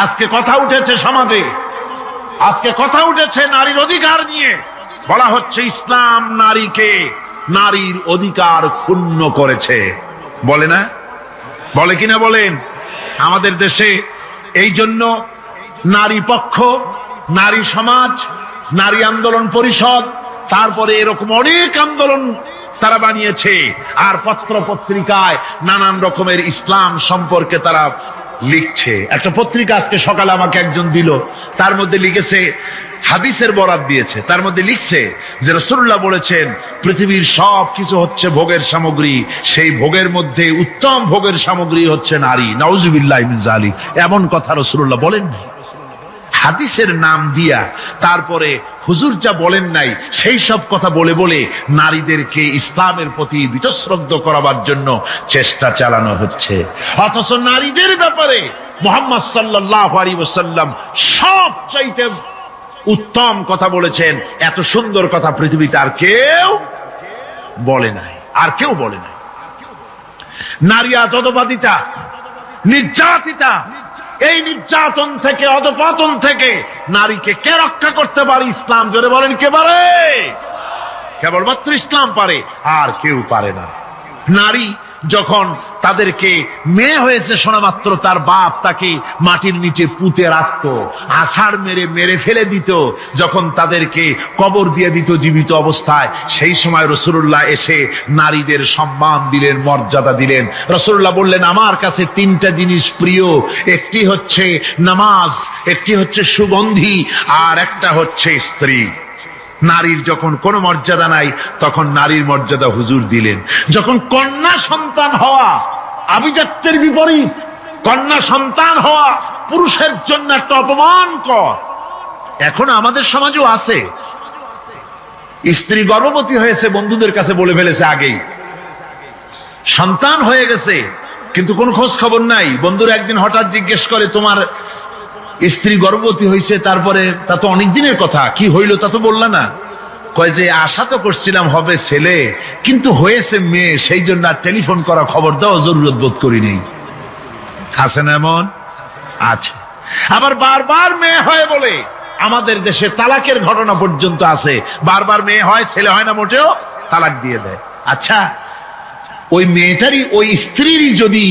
আজকে কথা উঠেছে সমাজে, আজকে কথা উঠেছে নারীর অধিকার নিয়ে। বলা হচ্ছে ইসলাম নারীকে, নারীর অধিকার ক্ষুণ্ণ করেছে। বলে না? বলে কিনা বলেন? আমাদের দেশে এই জন্য নারী পক্ষ, নারী সমাজ, নারী আন্দোলন পরিষদ, তারপরে এরকম অনেক আন্দোলন তারা বানিয়েছে। আর পত্র পত্রিকায় নানান রকমের ইসলাম সম্পর্কে তারা লিখছে। একটা পত্রিকা আজকে সকালে আমাকে একজন দিল, তার মধ্যে লিখেছে, হাদিসের বরাত দিয়েছে, তার মধ্যে লিখছে যে রাসূলুল্লাহ বলেছেন পৃথিবীর সব কিছু হচ্ছে ভোগের সামগ্রী, সেই ভোগের মধ্যে উত্তম ভোগের সামগ্রী হচ্ছে নারী। নাউজুবিল্লাহি মিন যালিক, এমন কথা রাসূলুল্লাহ বলেন নাই। হাদিসের নাম দিয়া তারপরে হুজুর যা বলেন নাই সেই সব কথা বলে বলে নারীদেরকে ইসলামের প্রতি বীতশ্রদ্ধ করাবার জন্য চেষ্টা চালানো হচ্ছে। অথচ নারীদের ব্যাপারে মুহাম্মদ সাল্লাল্লাহু আলাইহি ওয়াসাল্লাম সবচাইতে উত্তম কথা বলেছেন। এত সুন্দর কথা পৃথিবীতে আর কেউ বলে নাই, আর কেউ বলে নাই। নারী আজ অধঃপাতিতা, নির্যাতিতা। এই নির্যাতন থেকে, অধঃপতন থেকে নারীকে কে রক্ষা করতে পারে? ইসলাম। জোরে বলেন, কে পারে? কেবলমাত্র ইসলাম পারে, আর কেউ পারে না। নারী যখন তাদেরকে মেয়ে হয়েছে শোনা মাত্র তার বাপ তাকে মাটির নিচে পুঁতে রাখত, আছাড় মেরে মেরে ফেলে দিত, যখন তাদেরকে কবর দিয়ে দিত জীবিত অবস্থায়, সেই সময় রাসূলুল্লাহ এসে নারীদের সম্মান দিলেন, মর্যাদা দিলেন। রাসূলুল্লাহ বললেন, আমার কাছে তিনটা জিনিস প্রিয়, একটি হচ্ছে নামাজ, একটি হচ্ছে সুগন্ধি, আর একটা হচ্ছে স্ত্রী। নারীর যখন কোনো মর্যাদা নাই তখন নারীর মর্যাদা হুজুর দিলেন। যখন কন্যা সন্তান হওয়া আভিজাত্যের বিপরীত, কন্যা সন্তান হওয়া পুরুষের জন্য একটা অপমানকর। এখন আমাদের সমাজেও আছে, স্ত্রী গর্ভবতী হয়েছে, বন্ধুদের কাছে বলে ফেলেছে আগেই, সন্তান হয়ে গেছে কিন্তু কোনো খোঁজ খবর নাই। বন্ধুরা একদিন হঠাৎ জিজ্ঞেস করে, তোমার স্ত্রী গর্ভবতী হয়েছে, তারপরে তা তো অনেক দিনের কথা, কি হইল তা তো বললা না? কয় যে আশা তো করছিলাম হবে ছেলে, কিন্তু হয়েছে মেয়ে, সেই জন্য আর টেলিফোন করা, খবর দেওয়া জরুরত বোধ করি নেই। আছে না এমন? আছে। আবার বারবার মেয়ে হয় বলে আমাদের দেশে তালাকের ঘটনা পর্যন্ত আছে। বারবার মেয়ে হয়, ছেলে হয় না মোটেও, তালাক দিয়ে দেয়। আচ্ছা, ওই মেয়েটারই, ওই স্ত্রীরই যদি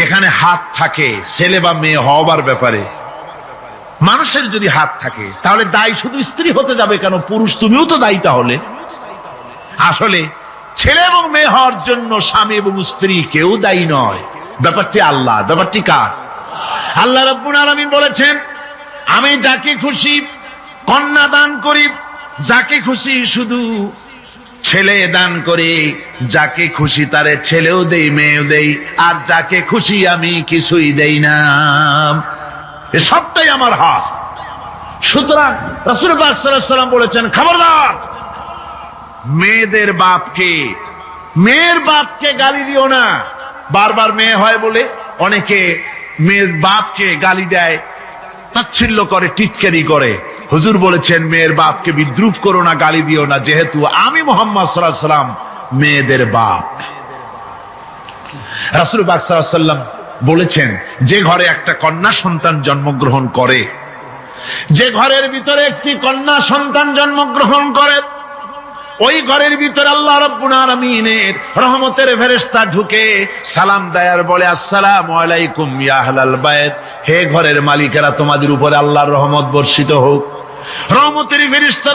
এখানে হাত থাকে ছেলে বা মেয়ে হওয়ার ব্যাপারে, মানুষের যদি হাত থাকে, তাহলে দায়ী শুধু স্ত্রী হতে যাবে কেন? পুরুষ তুমিও তো দায়ী তাহলে। আসলে ছেলে এবং মেয়ে হওয়ার জন্য স্বামী এবং স্ত্রী কেউ দায়ী নয়, ব্যাপারটি আল্লাহ। ব্যাপারটি কার? আল্লাহ রাব্বুল আলামিন বলেছেন, আমি যাকে খুশি কন্যা দান করি, যাকে খুশি শুধু ছেলে দান করি, যাকে খুশি তারে ছেলেও দেই, মেয়েও দেই, আর যাকে খুশি আমি কিছুই দেই না। সবটাই আমার হাত। সুতরাং রাসূল পাক সাল্লাল্লাহু আলাইহি ওয়াসাল্লাম বলেছেন, খবরদার মেয়েদের বাপকে, মেয়ের বাপকে গালি দিও না। বারবার মেয়ে হয় বলে অনেকে মেয়ের বাপকে গালি দেয়, তাচ্ছিল্য করে, টিটকারি করে। হুজুর বলেছেন, মেয়ের বাপকে বিদ্রুপ করো না, গালি দিও না, যেহেতু আমি মুহাম্মদ সাল্লাল্লাহু আলাইহি ওয়াসাল্লাম মেয়েদের বাপ। রাসূল পাক সাল্লাল্লাহু আলাইহি ওয়াসাল্লাম বলেছেন, যে ঘরে একটা কন্যা সন্তান জন্মগ্রহণ করে, যে ঘরের ভিতরে একটি কন্যা সন্তান জন্মগ্রহণ করে, ওই ঘরের ভিতরে আল্লাহ রাব্বুল আলামিনের রহমতের ফেরেশতা ঢুকে সালাম দেয় আর বলে, আসসালামু আলাইকুম ইয়া আহলাল বাইত, হে ঘরের মালিকেরা, তোমাদের উপরে আল্লাহর রহমত বর্ষিত হোক। রহমতের ফেরেশতা